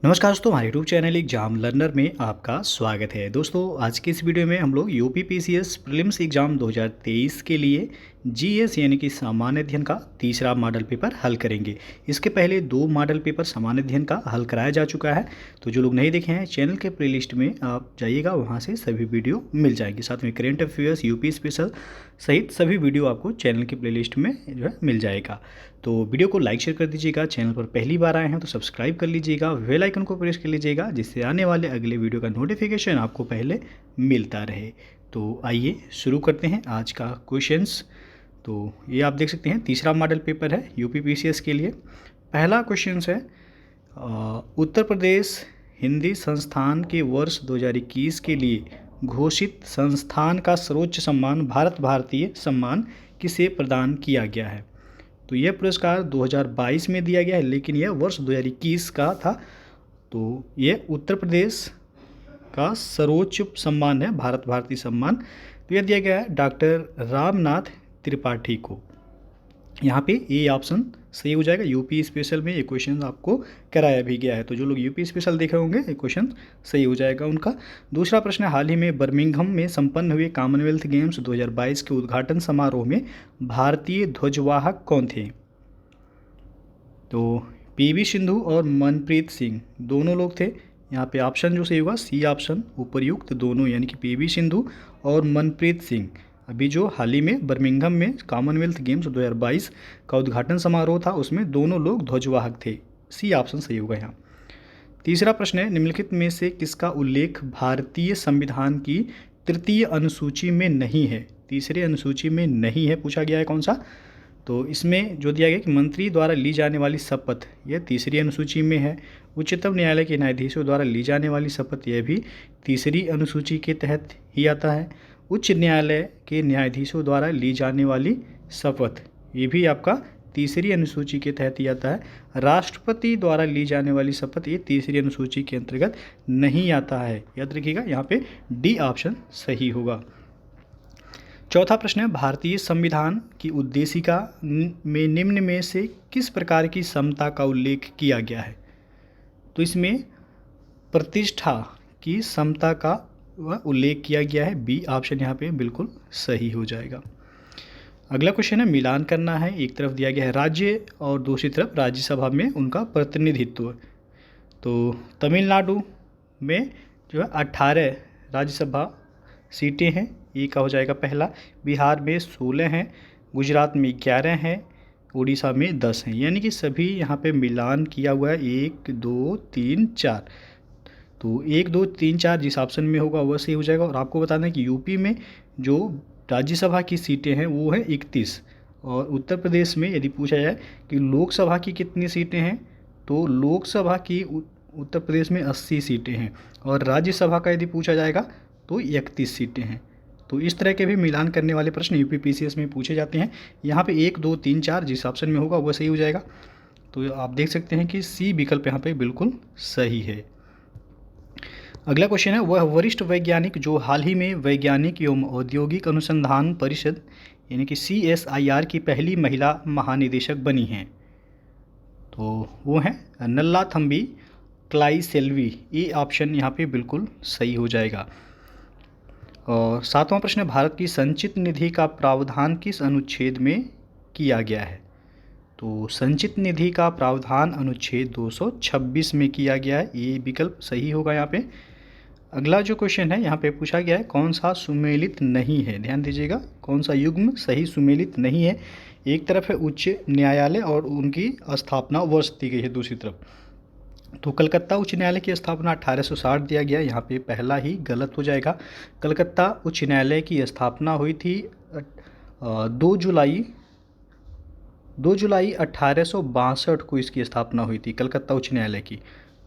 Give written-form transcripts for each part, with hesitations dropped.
नमस्कार दोस्तों, हमारे यूट्यूब चैनल एग्जाम लर्नर में आपका स्वागत है। दोस्तों, आज के इस वीडियो में हम लोग यूपीपीसीएस प्रीलिम्स एग्जाम 2023 के लिए जीएस यानी कि सामान्य अध्ययन का तीसरा मॉडल पेपर हल करेंगे। इसके पहले 2 मॉडल पेपर सामान्य अध्ययन का हल कराया जा चुका है। तो जो लोग नहीं देखे हैं, चैनल के प्लेलिस्ट में आप जाइएगा, वहाँ से सभी वीडियो मिल जाएंगे। साथ में करेंट अफेयर्स, यूपी स्पेशल सहित सभी वीडियो आपको चैनल की प्लेलिस्ट में जो है मिल जाएगा। तो वीडियो को लाइक शेयर कर दीजिएगा। चैनल पर पहली बार आए हैं तो सब्सक्राइब कर लीजिएगा, बेल आइकन को प्रेस कर लीजिएगा, जिससे आने वाले अगले वीडियो का नोटिफिकेशन आपको पहले मिलता रहे। तो आइए शुरू करते हैं आज का क्वेश्चंस। तो ये आप देख सकते हैं, तीसरा मॉडल पेपर है यूपीपीसीएस के लिए। पहला क्वेश्चन है, उत्तर प्रदेश हिंदी संस्थान के वर्ष 2021 के लिए घोषित संस्थान का सर्वोच्च सम्मान भारत भारतीय सम्मान किसे प्रदान किया गया है। तो यह पुरस्कार 2022 में दिया गया है, लेकिन यह वर्ष 2021 का था। तो यह उत्तर प्रदेश का सर्वोच्च सम्मान है, भारत भारती सम्मान। तो यह दिया गया है डॉक्टर रामनाथ त्रिपाठी को। यहाँ पे ए ऑप्शन सही हो जाएगा। यूपी स्पेशल में ये क्वेश्चन आपको कराया भी गया है, तो जो लोग यूपी स्पेशल देख रहे होंगे, ये क्वेश्चन सही हो जाएगा उनका। दूसरा प्रश्न है, हाल ही में बर्मिंघम में संपन्न हुए कॉमनवेल्थ गेम्स 2022 के उद्घाटन समारोह में भारतीय ध्वजवाहक कौन थे। तो पीवी सिंधु और मनप्रीत सिंह दोनों लोग थे। यहाँ पे ऑप्शन जो सही होगा सी ऑप्शन, उपर्युक्त दोनों, यानी कि पीवी सिंधु और मनप्रीत सिंह। अभी जो हाल ही में बर्मिंघम में कॉमनवेल्थ गेम्स 2022 का उद्घाटन समारोह था, उसमें दोनों लोग ध्वजवाहक थे। सी ऑप्शन सही होगा यहाँ। तीसरा प्रश्न है, निम्नलिखित में से किसका उल्लेख भारतीय संविधान की तृतीय अनुसूची में नहीं है। तीसरे अनुसूची में नहीं है पूछा गया है, कौन सा। तो इसमें जो दिया गया कि मंत्री द्वारा ली जाने वाली शपथ, यह तीसरी अनुसूची में है। उच्चतम न्यायालय के न्यायाधीशों द्वारा ली जाने वाली शपथ, यह भी तीसरी अनुसूची के तहत ही आता है। उच्च न्यायालय के न्यायाधीशों द्वारा ली जाने वाली शपथ, ये भी आपका तीसरी अनुसूची के तहत ही आता है। राष्ट्रपति द्वारा ली जाने वाली शपथ, ये तीसरी अनुसूची के अंतर्गत नहीं आता है। याद रखिएगा, यहाँ पे डी ऑप्शन सही होगा। चौथा प्रश्न है, भारतीय संविधान की उद्देशिका में निम्न में से किस प्रकार की समता का उल्लेख किया गया है। तो इसमें प्रतिष्ठा की समता का उल्लेख किया गया है। बी ऑप्शन यहाँ पे बिल्कुल सही हो जाएगा। अगला क्वेश्चन है, मिलान करना है। एक तरफ दिया गया है राज्य और दूसरी तरफ राज्यसभा में उनका प्रतिनिधित्व। तो तमिलनाडु में जो है 18 राज्यसभा सीटें हैं, ये का हो जाएगा पहला। बिहार में 16 हैं, गुजरात में 11 हैं, उड़ीसा में 10 हैं। यानी कि सभी यहाँ पे मिलान किया हुआ है। 1 2 3 4। तो 1 2 3 4 जिस ऑप्शन में होगा वह सही हो जाएगा। और आपको बता दें कि यूपी में जो राज्यसभा की सीटें हैं वो है 31। और उत्तर प्रदेश में यदि पूछा जाए कि लोकसभा की कितनी सीटें हैं, तो लोकसभा की उत्तर प्रदेश में 80 सीटें हैं। और राज्यसभा का यदि पूछा जाएगा तो 31 सीटें हैं। तो इस तरह के भी मिलान करने वाले प्रश्न यूपीपीसीएस में पूछे जाते हैं। यहाँ पे 1 2 3 4 जिस ऑप्शन में होगा वह सही हो जाएगा। तो आप देख सकते हैं कि सी विकल्प यहाँ पे बिल्कुल सही है। अगला क्वेश्चन है, वह वरिष्ठ वैज्ञानिक जो हाल ही में वैज्ञानिक एवं औद्योगिक अनुसंधान परिषद यानी कि CSIR की पहली महिला महानिदेशक बनी हैं। तो वो हैं नल्लाथम्बी क्लाईसेल्वी। ये ऑप्शन यहाँ पे बिल्कुल सही हो जाएगा। और सातवां प्रश्न है, भारत की संचित निधि का प्रावधान किस अनुच्छेद में किया गया है। तो संचित निधि का प्रावधान अनुच्छेद 226 में किया गया है। ये विकल्प सही होगा यहाँ पे। अगला जो क्वेश्चन है, यहाँ पे पूछा गया है कौन सा सुमेलित नहीं है। ध्यान दीजिएगा, कौन सा युग्म सही सुमेलित नहीं है। एक तरफ है उच्च न्यायालय और उनकी स्थापना वर्ष दी गई है, दूसरी तरफ तो कलकत्ता उच्च न्यायालय की स्थापना 1860 दिया गया। यहाँ पे पहला ही गलत हो जाएगा। कलकत्ता उच्च न्यायालय की स्थापना हुई थी 2 जुलाई 1862 को इसकी स्थापना हुई थी, कलकत्ता उच्च न्यायालय की।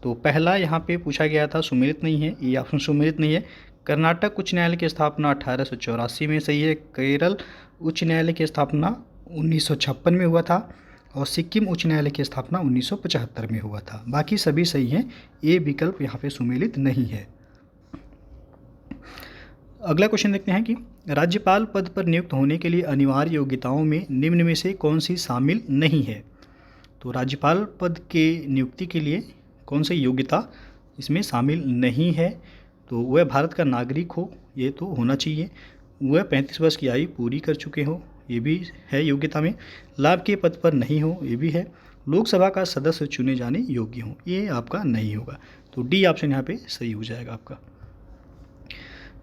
तो पहला यहाँ पे पूछा गया था सुमेलित नहीं है, ये ऑप्शन सुमेलित नहीं है। कर्नाटक उच्च न्यायालय की स्थापना 1884 में सही है। केरल उच्च न्यायालय की स्थापना 1956 में हुआ था। और सिक्किम उच्च न्यायालय की स्थापना 1975 में हुआ था। बाकी सभी सही हैं, ये विकल्प यहाँ पे सुमेलित नहीं है। अगला क्वेश्चन देखते हैं कि राज्यपाल पद पर नियुक्त होने के लिए अनिवार्य योग्यताओं में निम्न में से कौन सी शामिल नहीं है। तो राज्यपाल पद के नियुक्ति के लिए कौन सी योग्यता इसमें शामिल नहीं है, तो वह भारत का नागरिक हो, ये तो होना चाहिए। वह 35 वर्ष की आयु पूरी कर चुके हो, ये भी है योग्यता में। लाभ के पद पर नहीं हो, ये भी है। लोकसभा का सदस्य चुने जाने योग्य हो, ये आपका नहीं होगा। तो डी ऑप्शन यहाँ पे सही हो जाएगा आपका।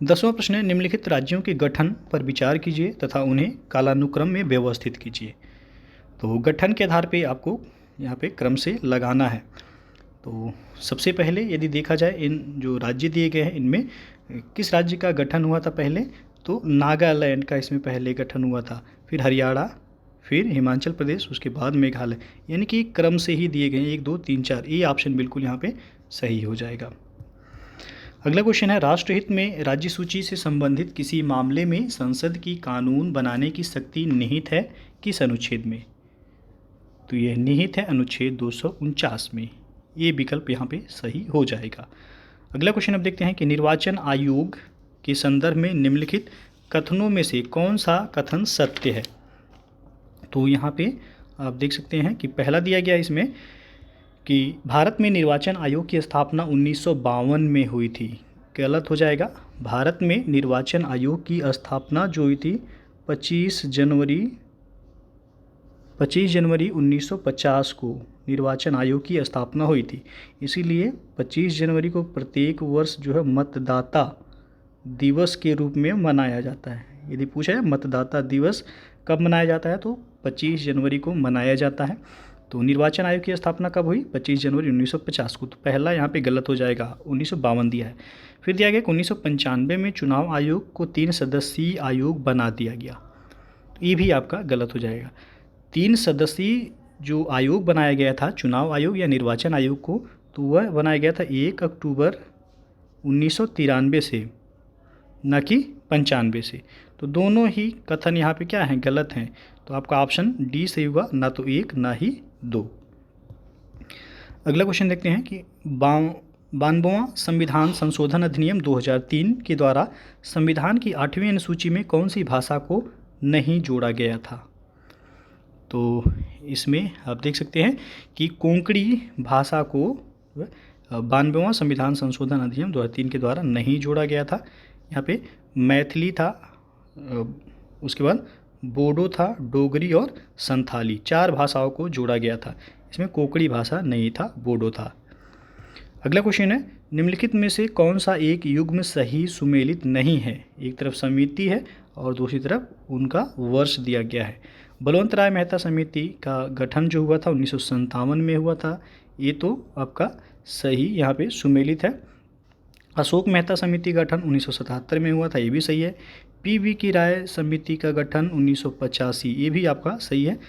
10वां प्रश्न है, निम्नलिखित राज्यों के गठन पर विचार कीजिए तथा उन्हें कालानुक्रम में व्यवस्थित कीजिए। तो गठन के आधार पे आपको यहाँ पे क्रम से लगाना है। तो सबसे पहले यदि देखा जाए इन जो राज्य दिए गए हैं इनमें किस राज्य का गठन हुआ था पहले, तो नागालैंड का इसमें पहले गठन हुआ था, फिर हरियाणा, फिर हिमाचल प्रदेश, उसके बाद मेघालय, यानी कि क्रम से ही दिए गए हैं 1 2 3 4। ये ऑप्शन बिल्कुल यहाँ पे सही हो जाएगा। अगला क्वेश्चन है, राष्ट्रहित में राज्य सूची से संबंधित किसी मामले में संसद की कानून बनाने की शक्ति निहित है किस अनुच्छेद में? तो यह निहित है अनुच्छेद 249 में। ये विकल्प यहाँ पे सही हो जाएगा। अगला क्वेश्चन अब देखते हैं कि निर्वाचन आयोग के संदर्भ में निम्नलिखित कथनों में से कौन सा कथन सत्य है? तो यहाँ पे आप देख सकते हैं कि पहला दिया गया इसमें कि भारत में निर्वाचन आयोग की स्थापना 1952 में हुई थी। गलत हो जाएगा। भारत में निर्वाचन आयोग की स्थापना जो हुई थी 25 जनवरी 1950 को निर्वाचन आयोग की स्थापना हुई थी। इसीलिए 25 जनवरी को प्रत्येक वर्ष जो है मतदाता दिवस के रूप में मनाया जाता है। यदि पूछा जाए मतदाता दिवस कब मनाया जाता है, तो 25 जनवरी को मनाया जाता है। तो निर्वाचन आयोग की स्थापना कब हुई? 25 जनवरी 1950 को। तो पहला यहाँ पे गलत हो जाएगा, 1952 दिया है। फिर दिया गया कि 1995 में चुनाव आयोग को 3 सदस्यीय आयोग बना दिया गया। तो ये भी आपका गलत हो जाएगा। 3 सदस्यीय जो आयोग बनाया गया था, चुनाव आयोग या निर्वाचन आयोग को, तो वह बनाया गया था 1 अक्टूबर 1993 से, न कि 95 से। तो दोनों ही कथन यहाँ पे क्या हैं? गलत हैं। तो आपका ऑप्शन डी सही होगा, ना तो 1 ना ही 2। अगला क्वेश्चन देखते हैं कि 92वां संविधान संशोधन अधिनियम 2003 के द्वारा संविधान की 8वीं अनुसूची में कौन सी भाषा को नहीं जोड़ा गया था? तो इसमें आप देख सकते हैं कि कोंकणी भाषा को 92वां संविधान संशोधन अधिनियम 2003 के द्वारा नहीं जोड़ा गया था। यहाँ पे मैथिली था, उसके बाद बोडो था, डोगरी और संथाली, 4 भाषाओं को जोड़ा गया था। इसमें कोंकणी भाषा नहीं था, बोडो था। अगला क्वेश्चन है, निम्नलिखित में से कौन सा एक युग्म सही सुमेलित नहीं है? एक तरफ समिति है और दूसरी तरफ उनका वर्ष दिया गया है। बलवंत राय मेहता समिति का गठन जो हुआ था 1957 में हुआ था, ये तो आपका सही यहाँ पे सुमेलित है। अशोक मेहता समिति का गठन 1977 में हुआ था, ये भी सही है। पी.वी. की राय समिति का गठन 1985, ये भी आपका सही है।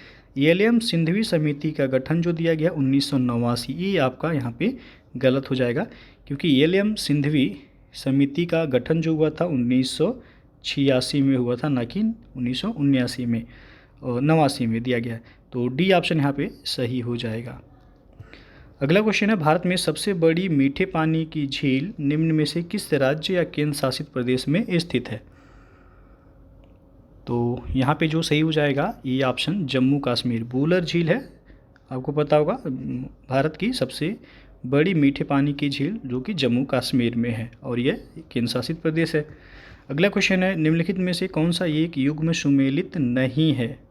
एल.एम. सिंधवी समिति का गठन जो दिया गया 1989, ये आपका यहाँ पे गलत हो जाएगा, क्योंकि एल.एम. सिंधवी समिति का गठन जो हुआ था 1986 में हुआ था, ना कि 1989 में, 89 में दिया गया। तो डी ऑप्शन यहाँ पे सही हो जाएगा। अगला क्वेश्चन है, भारत में सबसे बड़ी मीठे पानी की झील निम्न में से किस राज्य या केंद्र शासित प्रदेश में स्थित है? तो यहाँ पे जो सही हो जाएगा ये ऑप्शन जम्मू कश्मीर, बूलर झील है, आपको पता होगा, भारत की सबसे बड़ी मीठे पानी की झील जो कि जम्मू कश्मीर में है और यह केंद्र शासित प्रदेश है। अगला क्वेश्चन है, निम्नलिखित में से कौन सा एक युग्म सुमेलित नहीं है?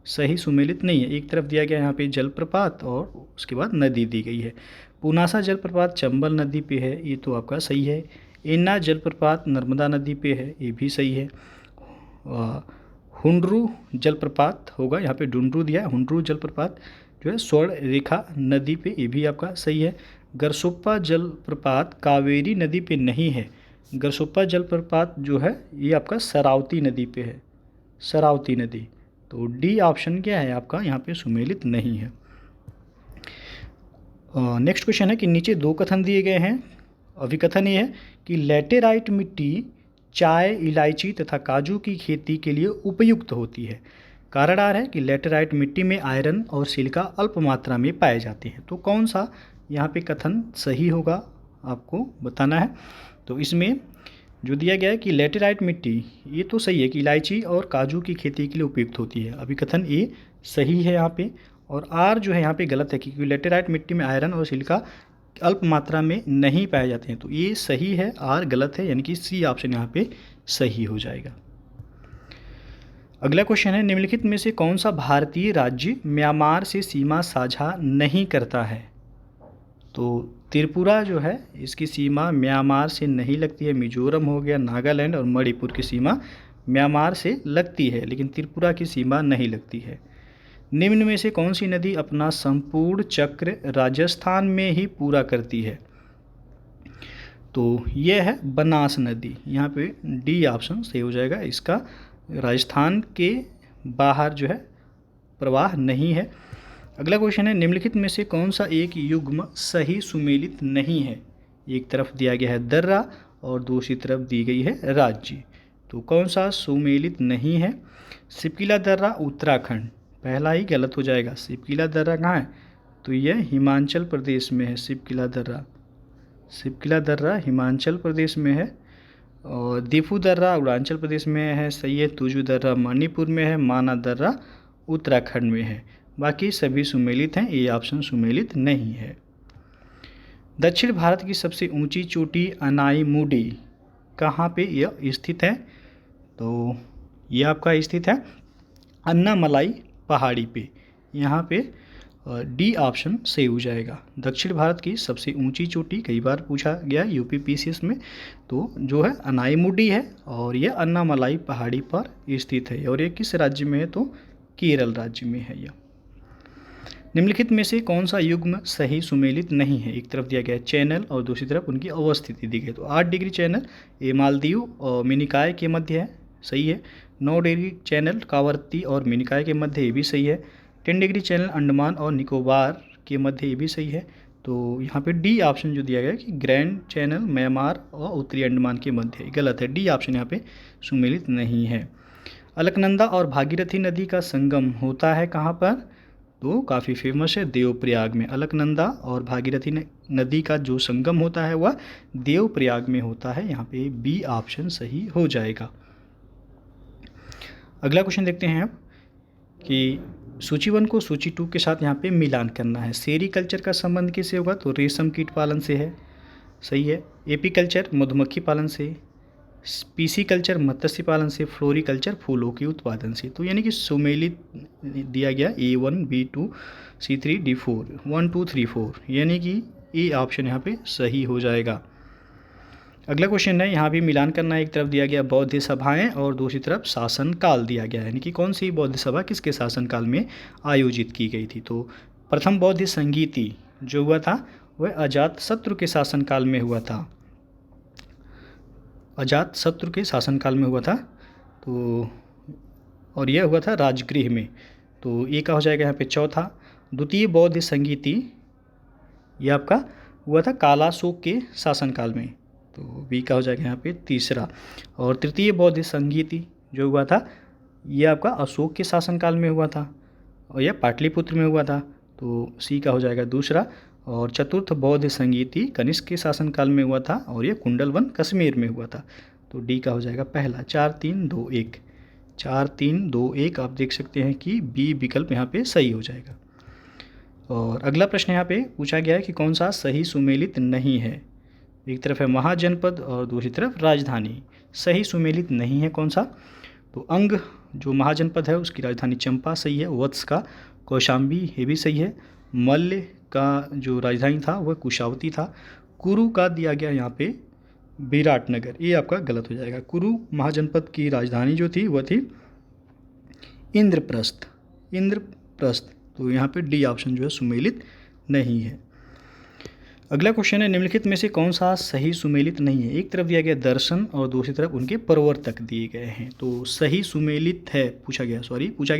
सही सुमेलित नहीं है। एक तरफ दिया गया यहाँ पे जलप्रपात और उसके बाद नदी दी गई है। पुनासा जलप्रपात चंबल नदी पे है, ये तो आपका सही है। एन्ना जलप्रपात नर्मदा नदी पे है, ये भी सही है। हुंड्रू जलप्रपात होगा, यहाँ पे डुंड्रू दिया है, हुंड्रू जलप्रपात जो है स्वर्ण रेखा नदी पे, ये भी आपका सही है। गरसोप्पा जलप्रपात कावेरी नदी पे नहीं है। गरसोप्पा जलप्रपात जो है ये आपका शरावती नदी पे है, शरावती नदी। तो डी ऑप्शन क्या है आपका यहाँ पे सुमेलित नहीं है। नेक्स्ट क्वेश्चन है कि नीचे 2 कथन दिए गए हैं। अभिकथन ये है कि लैटेराइट मिट्टी चाय, इलायची तथा काजू की खेती के लिए उपयुक्त होती है। कारण आ रहा है कि लैटेराइट मिट्टी में आयरन और सिलिका अल्प मात्रा में पाए जाते हैं। तो कौन सा यहाँ पे कथन सही होगा आपको बताना है। तो इसमें जो दिया गया है कि लैटेराइट मिट्टी, ये तो सही है कि इलायची और काजू की खेती के लिए उपयुक्त होती है। अभिकथन ए सही है यहाँ पे, और आर जो है यहाँ पे गलत है, क्योंकि लैटेराइट मिट्टी में आयरन और सिलिका अल्प मात्रा में नहीं पाए जाते हैं। तो ये सही है, आर गलत है, यानी कि सी ऑप्शन यहाँ पे सही हो जाएगा। अगला क्वेश्चन है, निम्नलिखित में से कौन सा भारतीय राज्य म्यांमार से सीमा साझा नहीं करता है? तो त्रिपुरा जो है इसकी सीमा म्यांमार से नहीं लगती है। मिजोरम हो गया, नागालैंड और मणिपुर की सीमा म्यांमार से लगती है, लेकिन त्रिपुरा की सीमा नहीं लगती है। निम्न में से कौन सी नदी अपना संपूर्ण चक्र राजस्थान में ही पूरा करती है? तो यह है बनास नदी। यहाँ पे डी ऑप्शन सही हो जाएगा। इसका राजस्थान के बाहर जो है प्रवाह नहीं है। अगला क्वेश्चन है, निम्नलिखित में से कौन सा एक युग्म सही सुमेलित नहीं है? एक तरफ दिया गया है दर्रा और दूसरी तरफ दी गई है राज्य। तो कौन सा सुमेलित नहीं है? सिपकिला दर्रा उत्तराखंड, पहला ही गलत हो जाएगा। सिपकिला दर्रा कहाँ है? तो यह हिमाचल प्रदेश में है। सिपकिला दर्रा हिमाचल प्रदेश में है। और दिफू दर्रा अरुणाचल प्रदेश में है, सही है। तुजू दर्रा मणिपुर में है। माना दर्रा उत्तराखंड में है। बाकी सभी सुमेलित हैं, ये ऑप्शन सुमेलित नहीं है। दक्षिण भारत की सबसे ऊंची चोटी अनाईमुडी कहाँ पे यह स्थित है? तो ये आपका स्थित है अन्नामलाई पहाड़ी पे। यहाँ पे डी ऑप्शन सही हो जाएगा। दक्षिण भारत की सबसे ऊंची चोटी कई बार पूछा गया यूपी पीसीएस में, तो जो है अनाईमुडी है और यह अन्नामलाई पहाड़ी पर स्थित है। और ये किस राज्य में है? तो केरल राज्य में है यह। निम्नलिखित में से कौन सा युग्म सही सुमेलित नहीं है? एक तरफ दिया गया है चैनल और दूसरी तरफ उनकी अवस्थिति दी गई है। तो 8 डिग्री चैनल ये मालदीव और मिनिकॉय के मध्य है, सही है। 9 डिग्री चैनल कावरत्ती और मिनिकॉय के मध्य, ये भी सही है। 10 डिग्री चैनल अंडमान और निकोबार के मध्य, ये भी सही है। तो यहाँ पे डी ऑप्शन जो दिया गया है कि ग्रैंड चैनल म्यांमार और उत्तरी अंडमान के मध्य, गलत है। डी ऑप्शन यहाँ पे सुमेलित नहीं है। अलकनंदा और भागीरथी नदी का संगम होता है कहाँ पर? तो काफ़ी फेमस है देवप्रयाग में। अलकनंदा और भागीरथी नदी का जो संगम होता है वह देवप्रयाग में होता है। यहाँ पे बी ऑप्शन सही हो जाएगा। अगला क्वेश्चन देखते हैं अब कि सूची 1 को सूची 2 के साथ यहाँ पे मिलान करना है। सेरीकल्चर का संबंध किससे होगा? तो रेशम कीट पालन से है, सही है। एपीकल्चर मधुमक्खी पालन से, पीसीकल्चर मत्स्य पालन से, फ्लोरिकल्चर फूलों के उत्पादन से। तो यानी कि सुमेलित दिया गया A1 B2 C3 D4 1 2 3 4, यानी कि ए ऑप्शन यहाँ पे सही हो जाएगा। अगला क्वेश्चन है, यहाँ भी मिलान करना है। एक तरफ दिया गया बौद्ध सभाएं और दूसरी तरफ शासन काल दिया गया है, यानी कि कौन सी बौद्ध सभा किसके शासन काल में आयोजित की गई थी? तो प्रथम बौद्ध संगीति जो हुआ था वह अजातशत्रु के शासन काल में हुआ था। अजातशत्रु के शासनकाल में हुआ था। तो और यह हुआ था राजगृह में। तो ए का हो जाएगा यहाँ पे चौथा। द्वितीय बौद्ध संगीति यह आपका हुआ था कालाशोक के शासनकाल में। तो बी का हो जाएगा यहाँ पे तीसरा। और तृतीय बौद्ध संगीति जो हुआ था यह आपका अशोक के शासनकाल में हुआ था और यह पाटलिपुत्र में हुआ था। तो सी का हो जाएगा दूसरा। और चतुर्थ बौद्ध संगीति कनिष्क के शासनकाल में हुआ था और यह कुंडलवन कश्मीर में हुआ था। तो डी का हो जाएगा पहला। 4 3 2 1, 4 3 2 1 आप देख सकते हैं कि बी विकल्प यहाँ पे सही हो जाएगा। और अगला प्रश्न यहाँ पे पूछा गया है कि कौन सा सही सुमेलित नहीं है। एक तरफ है महाजनपद और दूसरी तरफ राजधानी। सही सुमेलित नहीं है कौन सा? तो अंग जो महाजनपद है उसकी राजधानी चंपा सही है। वत्स का कौशाम्बी ये भी सही है। मल्ल का जो राजधानी था वह कुशावती था। कुरु का दिया गया यहाँ पे विराटनगर, ये आपका गलत हो जाएगा। कुरु महाजनपद की राजधानी जो थी वह थी इंद्रप्रस्थ। तो यहाँ पे डी ऑप्शन जो है सुमेलित नहीं है। अगला क्वेश्चन है, निम्नलिखित में से कौन सा सही सुमेलित नहीं है। एक तरफ दिया गया दर्शन और दूसरी तरफ उनके प्रवर्तक दिए गए हैं। तो सही सुमेलित है पूछा गया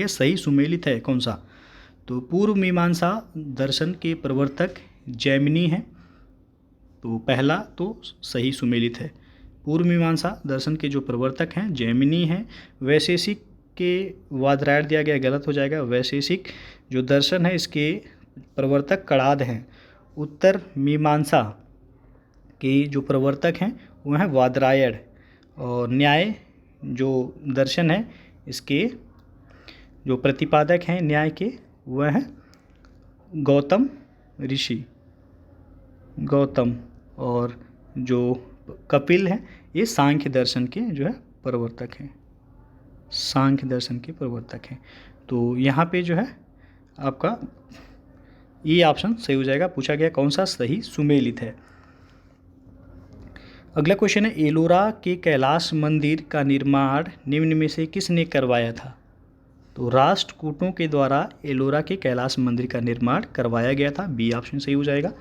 सही सुमेलित है कौन सा? तो पूर्व मीमांसा दर्शन के प्रवर्तक जैमिनी हैं। तो पहला तो सही सुमेलित है। पूर्व मीमांसा दर्शन के जो प्रवर्तक हैं जैमिनी हैं। वैशेषिक के वादरायण दिया गया, गलत हो जाएगा। वैशेषिक जो दर्शन है इसके प्रवर्तक कणाद हैं। उत्तर मीमांसा के जो प्रवर्तक हैं वो हैं वादरायण। और न्याय जो दर्शन है इसके जो प्रतिपादक हैं न्याय के वह हैं गौतम ऋषि। गौतम और जो कपिल हैं ये सांख्य दर्शन के जो है प्रवर्तक हैं, सांख्य दर्शन के प्रवर्तक हैं। तो यहाँ पे जो है आपका ये ऑप्शन सही हो जाएगा। पूछा गया कौन सा सही सुमेलित है। अगला क्वेश्चन है एलोरा के कैलाश मंदिर का निर्माण निम्न में से किसने करवाया था। तो राष्ट्रकूटों के द्वारा एलोरा के कैलाश मंदिर का निर्माण करवाया गया था। बी ऑप्शन सही हो जाएगा।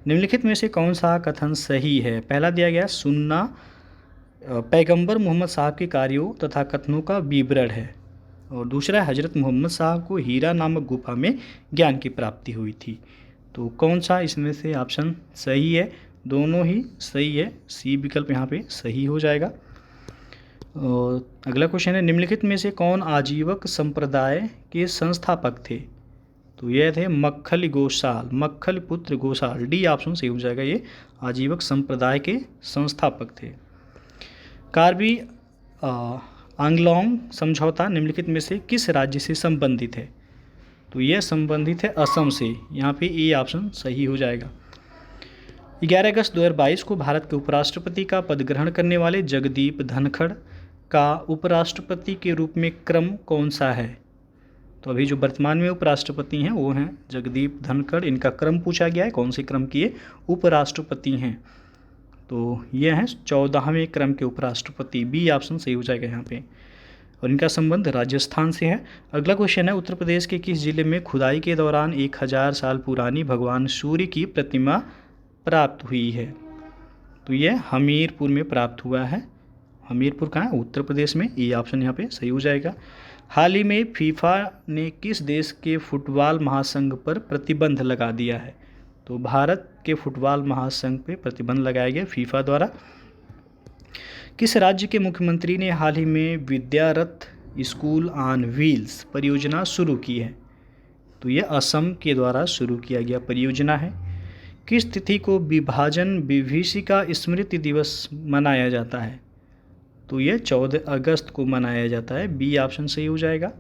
निम्नलिखित में से कौन सा कथन सही है। पहला दिया गया सुन्ना पैगंबर मोहम्मद साहब के कार्यों तथा कथनों का विवरण है, और दूसरा है हजरत मोहम्मद साहब को हीरा नामक गुफा में ज्ञान की प्राप्ति हुई थी। तो कौन सा इसमें से ऑप्शन सही है। दोनों ही सही है, सी विकल्प यहाँ पे सही हो जाएगा। और अगला क्वेश्चन है निम्नलिखित में से कौन आजीवक संप्रदाय के संस्थापक थे। तो यह थे मक्खल गोसाल, मक्खल पुत्र गोसाल। डी ऑप्शन सही हो जाएगा, ये आजीवक संप्रदाय के संस्थापक थे। कार्बी आंगलोंग समझौता निम्नलिखित में से किस राज्य से संबंधित है। तो यह संबंधित है असम से। यहाँ पे ए ऑप्शन सही हो जाएगा। 11 अगस्त 2022 को भारत के उपराष्ट्रपति का पद ग्रहण करने वाले जगदीप धनखड़ का उपराष्ट्रपति के रूप में क्रम कौन सा है। तो अभी जो वर्तमान में उपराष्ट्रपति हैं वो हैं जगदीप धनखड़। इनका क्रम पूछा गया है, कौन से क्रम के उपराष्ट्रपति हैं। तो ये हैं 14वें क्रम के उपराष्ट्रपति। बी ऑप्शन सही हो जाएगा यहाँ पे। और इनका संबंध राजस्थान से है। अगला क्वेश्चन है उत्तर प्रदेश के किस जिले में खुदाई के दौरान 1000 साल पुरानी भगवान सूर्य की प्रतिमा प्राप्त हुई है। तो यह हमीरपुर में प्राप्त हुआ है। हमीरपुर कहाँ है, उत्तर प्रदेश में। ये ऑप्शन यहाँ पे सही हो जाएगा। हाल ही में फीफा ने किस देश के फुटबॉल महासंघ पर प्रतिबंध लगा दिया है। तो भारत के फुटबॉल महासंघ पे प्रतिबंध लगाया गया फीफा द्वारा। किस राज्य के मुख्यमंत्री ने हाल ही में विद्यारथ स्कूल ऑन व्हील्स परियोजना शुरू की है। तो यह असम के द्वारा शुरू किया गया परियोजना है। किस तिथि को विभाजन विभीषिका स्मृति दिवस मनाया जाता है। तो यह 14 अगस्त को मनाया जाता है। बी ऑप्शन सही हो जाएगा।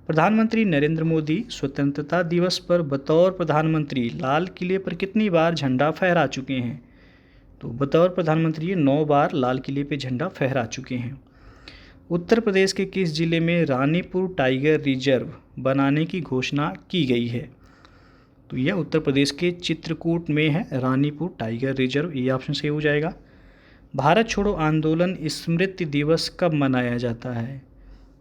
प्रधानमंत्री नरेंद्र मोदी स्वतंत्रता दिवस पर बतौर प्रधानमंत्री लाल किले पर कितनी बार झंडा फहरा चुके हैं। तो बतौर प्रधानमंत्री ये 9 बार लाल किले पे झंडा फहरा चुके हैं। उत्तर प्रदेश के किस जिले में रानीपुर टाइगर रिजर्व बनाने की घोषणा की गई है। तो यह उत्तर प्रदेश के चित्रकूट में है रानीपुर टाइगर रिजर्व। ये ऑप्शन सही हो जाएगा। भारत छोड़ो आंदोलन स्मृति दिवस कब मनाया जाता है।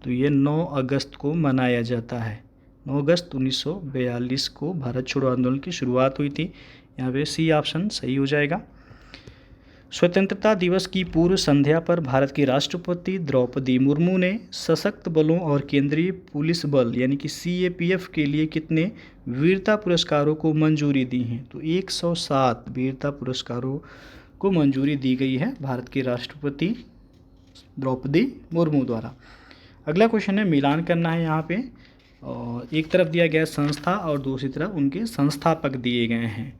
तो ये 9 अगस्त को मनाया जाता है। 9 अगस्त 1942 को भारत छोड़ो आंदोलन की शुरुआत हुई थी। यहाँ पे सी ऑप्शन सही हो जाएगा। स्वतंत्रता दिवस की पूर्व संध्या पर भारत की राष्ट्रपति द्रौपदी मुर्मू ने सशक्त बलों और केंद्रीय पुलिस बल यानी कि CAPF के लिए कितने वीरता पुरस्कारों को मंजूरी दी है। तो 107 वीरता पुरस्कारों को मंजूरी दी गई है भारत के राष्ट्रपति द्रौपदी मुर्मू द्वारा। अगला क्वेश्चन है मिलान करना है यहाँ पे। और एक तरफ दिया गया संस्था और दूसरी तरफ उनके संस्थापक दिए गए हैं।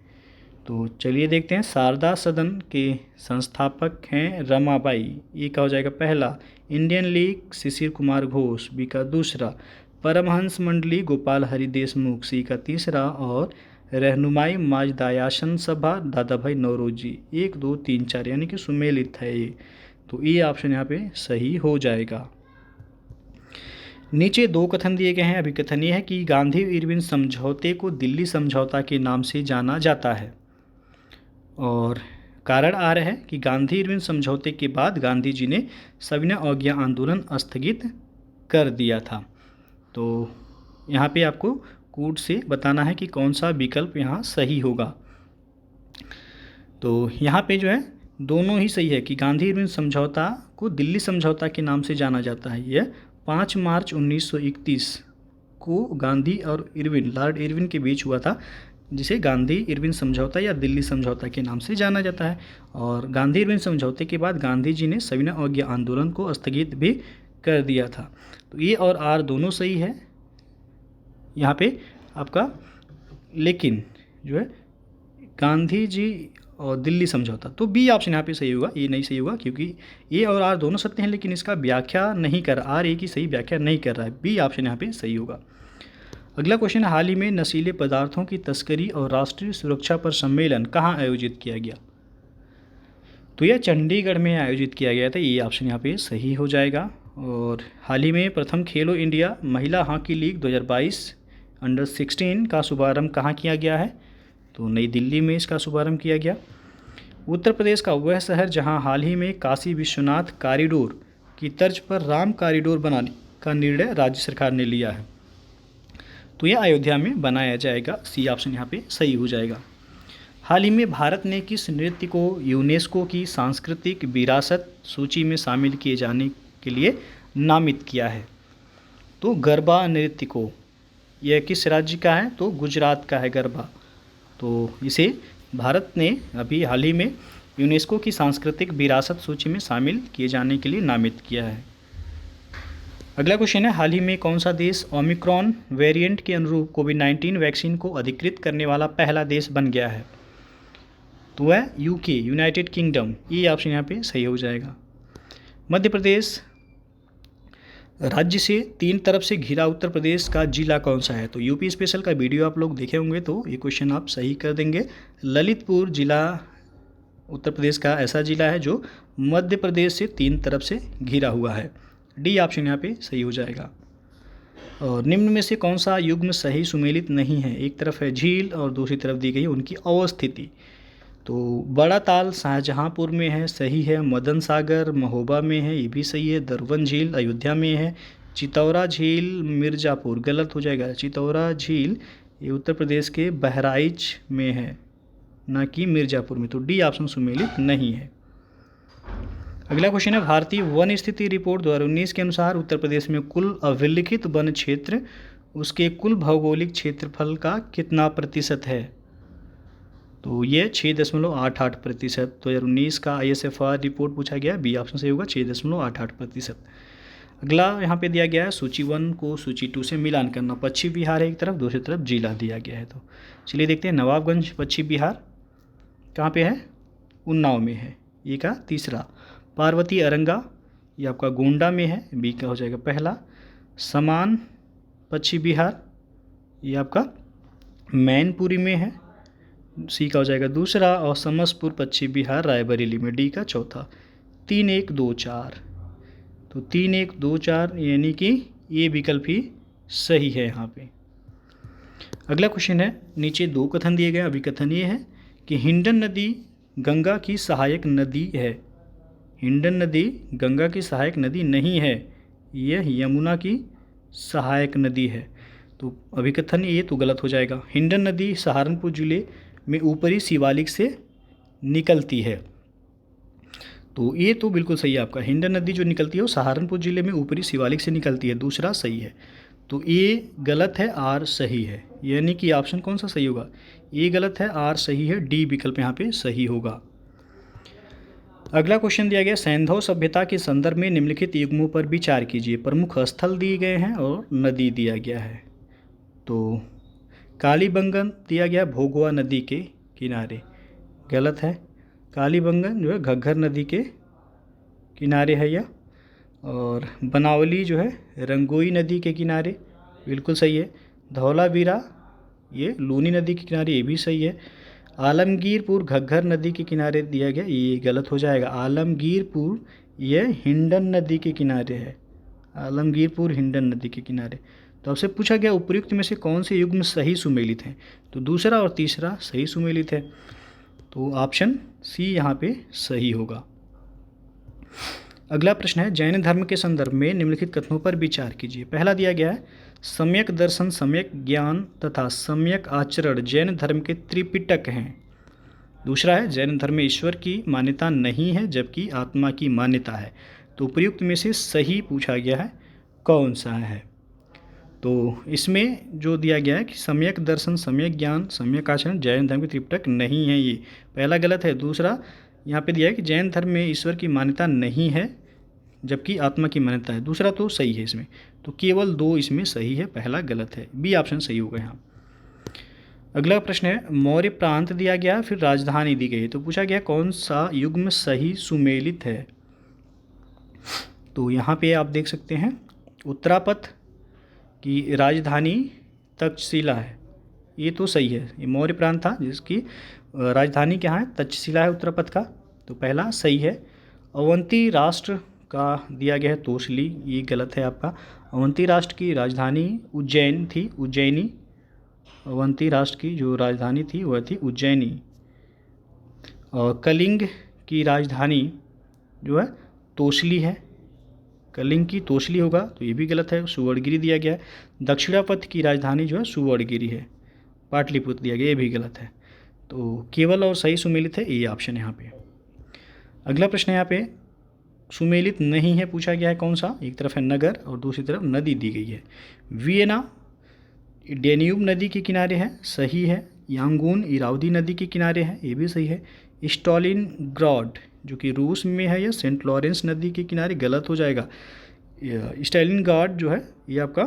तो चलिए देखते हैं। शारदा सदन के संस्थापक हैं रमाबाई। ये क्या हो जाएगा पहला। Indian league Shishir Kumar Ghosh. B का दूसरा। परमहंस मंडली गोपाल हरि देशमुख। सी का तीसरा। और रहनुमाई माजदायासन सभा दादा भाई नौरोजी। 1 2 3 4 यानी कि सुमेलित है ये। तो ये ऑप्शन यहाँ पे सही हो जाएगा। नीचे 2 कथन दिए गए हैं। अभिकथन ये है कि गांधी इरविन समझौते को दिल्ली समझौता के नाम से जाना जाता है। और कारण आ रहा है कि गांधी इरविन समझौते के बाद गांधी जी ने सविनय अवज्ञा आंदोलन स्थगित कर दिया था। तो यहाँ पे आपको कूट से बताना है कि कौन सा विकल्प यहाँ सही होगा। तो यहाँ पे जो है दोनों ही सही है कि गांधी इरविन समझौता को दिल्ली समझौता के नाम से जाना जाता है। यह 5 मार्च 1931 को गांधी और इरविन लॉर्ड इरविन के बीच हुआ था, जिसे गांधी इरविन समझौता या दिल्ली समझौता के नाम से जाना जाता है। और गांधी इरविन समझौते के बाद गांधी जी ने सविनय अवज्ञा आंदोलन को स्थगित भी कर दिया था। तो ए और आर दोनों सही है यहाँ पे आपका। लेकिन जो है गांधी जी और दिल्ली समझौता, तो बी ऑप्शन यहाँ पे सही होगा। ये नहीं सही होगा क्योंकि ए और आर दोनों सत्य हैं, लेकिन इसका व्याख्या नहीं कर, आर ए की सही व्याख्या नहीं कर रहा है। बी ऑप्शन यहाँ पे सही होगा। अगला क्वेश्चन, हाल ही में नशीले पदार्थों की तस्करी और राष्ट्रीय सुरक्षा पर सम्मेलन कहाँ आयोजित किया गया? तो यह चंडीगढ़ में आयोजित किया गया था, ये ऑप्शन यहाँ पे सही हो जाएगा। और हाल ही में प्रथम खेलो इंडिया महिला हॉकी लीग 2022 अंडर 16 का शुभारंभ कहाँ किया गया है? तो नई दिल्ली में इसका शुभारंभ किया गया। उत्तर प्रदेश का वह शहर जहां हाल ही में काशी विश्वनाथ कॉरिडोर की तर्ज पर राम कॉरिडोर बनाने का निर्णय राज्य सरकार ने लिया है? तो यह अयोध्या में बनाया जाएगा, सी ऑप्शन यहाँ पे सही हो जाएगा। हाल ही में भारत ने किस नृत्य को यूनेस्को की सांस्कृतिक विरासत सूची में शामिल किए जाने के लिए नामित किया है? तो गरबा नृत्य को, यह किस राज्य का है? तो गुजरात का है गरबा। तो इसे भारत ने अभी हाल ही में यूनेस्को की सांस्कृतिक विरासत सूची में शामिल किए जाने के लिए नामित किया है। अगला क्वेश्चन है, हाल ही में कौन सा देश ओमिक्रॉन वेरिएंट के अनुरूप कोविड-19 वैक्सीन को अधिकृत करने वाला पहला देश बन गया है? तो वह यूके, यूनाइटेड किंगडम, ये ऑप्शन यहाँ पे सही हो जाएगा। मध्य प्रदेश राज्य से 3 तरफ से घिरा उत्तर प्रदेश का जिला कौन सा है? तो यूपी स्पेशल का वीडियो आप लोग देखे होंगे तो ये क्वेश्चन आप सही कर देंगे। ललितपुर जिला उत्तर प्रदेश का ऐसा जिला है जो मध्य प्रदेश से 3 तरफ से घिरा हुआ है, डी ऑप्शन यहाँ पे सही हो जाएगा। और निम्न में से कौन सा युग्म सही सुमेलित नहीं है? एक तरफ है झील और दूसरी तरफ दी गई उनकी अवस्थिति। तो बड़ा ताल शाहजहाँपुर में है, सही है। मदन सागर महोबा में है, ये भी सही है। दरवन झील अयोध्या में है। चितौरा झील मिर्ज़ापुर, गलत हो जाएगा। चितौरा झील ये उत्तर प्रदेश के बहराइच में है, ना कि मिर्ज़ापुर में, तो डी ऑप्शन सुमेलित नहीं है। अगला क्वेश्चन है, भारतीय वन स्थिति रिपोर्ट 2019 के अनुसार उत्तर प्रदेश में कुल अभिलिखित वन क्षेत्र उसके कुल भौगोलिक क्षेत्रफल का कितना प्रतिशत है? तो ये 6.88%। 2019 का ISFR रिपोर्ट पूछा गया, बी ऑप्शन सही होगा, 6.88%। अगला यहाँ पे दिया गया है सूची 1 को सूची 2 से मिलान करना। पश्चिम बिहार है एक तरफ, दूसरी तरफ जिला दिया गया है। तो चलिए देखते हैं, नवाबगंज पश्चिम बिहार कहाँ पे है? उन्नाव में है, ये का तीसरा। पार्वती अरंगा ये आपका गोंडा में है, बी का हो जाएगा पहला। समान पश्चिम बिहार ये आपका मैनपुरी में है, सी का हो जाएगा दूसरा। और समसपुर पश्चिम बिहार रायबरेली में, डी का चौथा। 3, 1, 2, 4, तो 3, 1, 2, 4 यानी कि ये विकल्प ही सही है यहाँ पे। अगला क्वेश्चन है, नीचे 2 कथन दिए गए। अभी कथन ये है कि हिंडन नदी गंगा की सहायक नदी है। हिंडन नदी गंगा की सहायक नदी नहीं है, यह यमुना की सहायक नदी है। तो अभिकथन ये तो गलत हो जाएगा। हिंडन नदी सहारनपुर जिले में ऊपरी शिवालिक से निकलती है, तो ये तो बिल्कुल सही है आपका। हिंडन नदी जो निकलती है वो सहारनपुर जिले में ऊपरी शिवालिक से निकलती है, दूसरा सही है। तो ए गलत है, आर सही है, यानी कि ऑप्शन कौन सा सही होगा? ए गलत है, आर सही है, डी विकल्प यहाँ पे सही होगा। अगला क्वेश्चन दिया गया, सैंधव सभ्यता के संदर्भ में निम्नलिखित युग्मों पर विचार कीजिए। प्रमुख स्थल दिए गए हैं और नदी दिया गया है। तो कालीबंगन दिया गया भोगवा नदी के किनारे, गलत है। कालीबंगन जो है घग्घर नदी के किनारे है यह। और बनावली जो है रंगोई नदी के किनारे, बिल्कुल सही है। धौलावीरा ये लूनी नदी के किनारे, ये भी सही है। आलमगीरपुर घग्घर नदी के किनारे दिया गया, ये गलत हो जाएगा। आलमगीरपुर ये हिंडन नदी के किनारे है, आलमगीरपुर हिंडन नदी के किनारे। तो आपसे पूछा गया उपयुक्त में से कौन से युग्म सही सुमेलित हैं? तो दूसरा और तीसरा सही सुमेलित है, तो ऑप्शन सी यहाँ पे सही होगा। अगला प्रश्न है, जैन धर्म के संदर्भ में निम्नलिखित कथनों पर विचार कीजिए। पहला दिया गया है, सम्यक दर्शन, सम्यक ज्ञान तथा सम्यक आचरण जैन धर्म के त्रिपिटक हैं। दूसरा है, जैन धर्म में ईश्वर की मान्यता नहीं है जबकि आत्मा की मान्यता है। तो उपयुक्त में से सही पूछा गया है कौन सा है? तो इसमें जो दिया गया है कि सम्यक दर्शन, सम्यक ज्ञान, सम्यक आचरण जैन धर्म के त्रिपिटक नहीं है, ये पहला गलत है। दूसरा यहाँ पे दिया है कि जैन धर्म में ईश्वर की मान्यता नहीं है जबकि आत्मा की मान्यता है, दूसरा तो सही है इसमें। तो केवल 2 इसमें सही है, पहला गलत है, बी ऑप्शन सही होगा यहाँ। अगला प्रश्न है, मौर्य प्रांत दिया गया, फिर राजधानी दी गई, तो पूछा गया कौन सा युग्म सही सुमेलित है? तो यहाँ पे आप देख सकते हैं उत्तरापथ की राजधानी तक्षशिला है। ये तो सही है, ये मौर्य प्रांत था जिसकी राजधानी क्या है, तक्षशिला है उत्तर पथ का, तो पहला सही है। अवंती राष्ट्र का दिया गया है तोसली, ये गलत है आपका। अवंती राष्ट्र की राजधानी उज्जैन थी, उज्जैनी। अवंती राष्ट्र की जो राजधानी थी वह थी उज्जैनी। और कलिंग की राजधानी जो है तोसली है, कलिंग की तोसली होगा, तो ये भी गलत है, सुवर्णगिरी दिया गया है। दक्षिणापथ की राजधानी जो है सुवर्णगिरी है, पाटलिपुत्र दिया गया, ये भी गलत है। तो केवल और सही सुमेलित है ये ऑप्शन यहाँ पे। अगला प्रश्न यहाँ पे सुमेलित नहीं है पूछा गया है, कौन सा, एक तरफ है नगर और दूसरी तरफ नदी दी गई है। वियना डेन्यूब नदी के किनारे है, सही है। यांगून इरावदी नदी के किनारे है, ये भी सही है। स्टालिनग्राड जो कि रूस में है, या सेंट लॉरेंस नदी के किनारे, गलत हो जाएगा। स्टालिनग्राड जो है ये आपका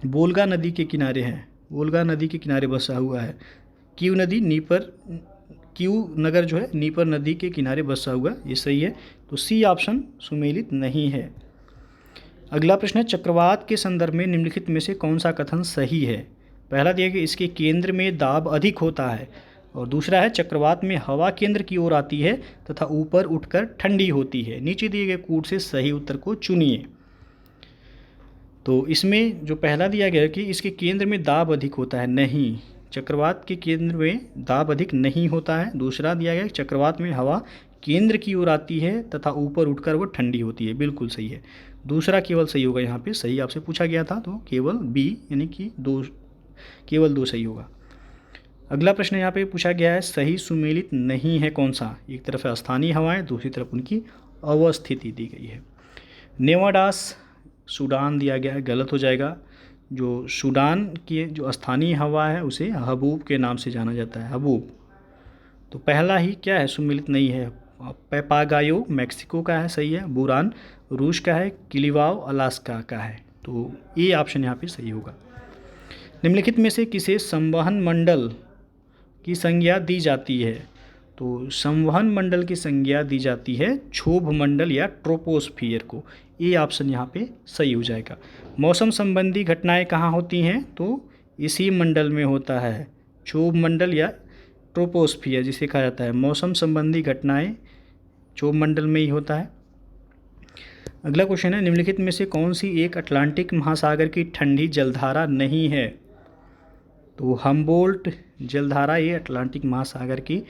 वोल्गा नदी के किनारे है, वोल्गा नदी के किनारे बसा हुआ है। कीव नगर जो है नीपर नदी के किनारे बसा हुआ, ये सही है। तो सी ऑप्शन सुमेलित नहीं है। अगला प्रश्न है, चक्रवात के संदर्भ में निम्नलिखित में से कौन सा कथन सही है। पहला दिया कि इसके केंद्र में दाब अधिक होता है, और दूसरा है चक्रवात में हवा केंद्र की ओर आती है तथा ऊपर उठकर ठंडी होती है। नीचे दिए गए कूट से सही उत्तर को चुनिए। तो इसमें जो पहला दिया गया कि इसके केंद्र में दाब अधिक होता है, नहीं, चक्रवात के केंद्र में दाब अधिक नहीं होता है। दूसरा दिया गया चक्रवात में हवा केंद्र की ओर आती है तथा ऊपर उठकर वो ठंडी होती है, बिल्कुल सही है। दूसरा केवल सही होगा, यहाँ पे सही आपसे पूछा गया था, तो केवल बी यानी कि केवल दो सही होगा। अगला प्रश्न यहाँ पे पूछा गया है, सही सुमेलित नहीं है कौन सा। एक तरफ है स्थानीय हवाएं, दूसरी तरफ उनकी अवस्थिति दी गई है। नेवाडास सूडान दिया गया है, गलत हो जाएगा। जो सूडान की जो स्थानीय हवा है उसे हबूब के नाम से जाना जाता है, हबूब। तो पहला ही क्या है, सुमेलित नहीं है। पेपागायो मैक्सिको का है, सही है। बुरान रूस का है। किलिवाओ अलास्का का है, तो ये ऑप्शन यहाँ पे सही होगा। निम्नलिखित में से किसे संवहन मंडल की संज्ञा दी जाती है। तो संवहन मंडल की संज्ञा दी जाती है क्षोभ मंडल या ट्रोपोस्फियर को, ये ऑप्शन यहाँ पे सही हो जाएगा। मौसम संबंधी घटनाएं कहाँ होती हैं, तो इसी मंडल में होता है, क्षोभ मंडल या ट्रोपोस्फियर जिसे कहा जाता है। मौसम संबंधी घटनाएं क्षोभ मंडल में ही होता है। अगला क्वेश्चन है, निम्नलिखित में से कौन सी एक अटलांटिक महासागर की ठंडी जलधारा नहीं है। तो हम्बोल्ट जलधारा ये अटलांटिक महासागर की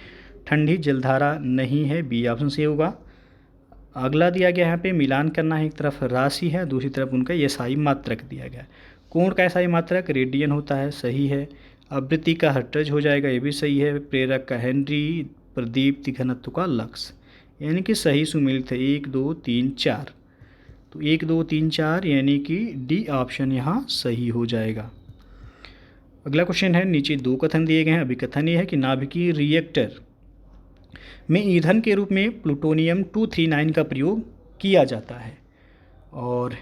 ठंडी जलधारा नहीं है, बी ऑप्शन से होगा। अगला दिया गया यहाँ पे मिलान करना है, एक तरफ राशि है, दूसरी तरफ उनका एसआई मात्रक दिया गया है। कोण का एसआई मात्रक रेडियन होता है, सही है। आवृत्ति का हर्ट्ज हो जाएगा, ये भी सही है। प्रेरक का हेनरी, प्रदीप्ति घनत्व का लक्स, यानी कि सही सुमेलित है 1 2 3 4। तो 1 2 3 4 यानी कि डी ऑप्शन यहाँ सही हो जाएगा। अगला क्वेश्चन है, नीचे दो कथन दिए गए हैं। अभी कथन ये है कि नाभिकीय रिएक्टर में ईंधन के रूप में प्लूटोनियम 239 का प्रयोग किया जाता है, और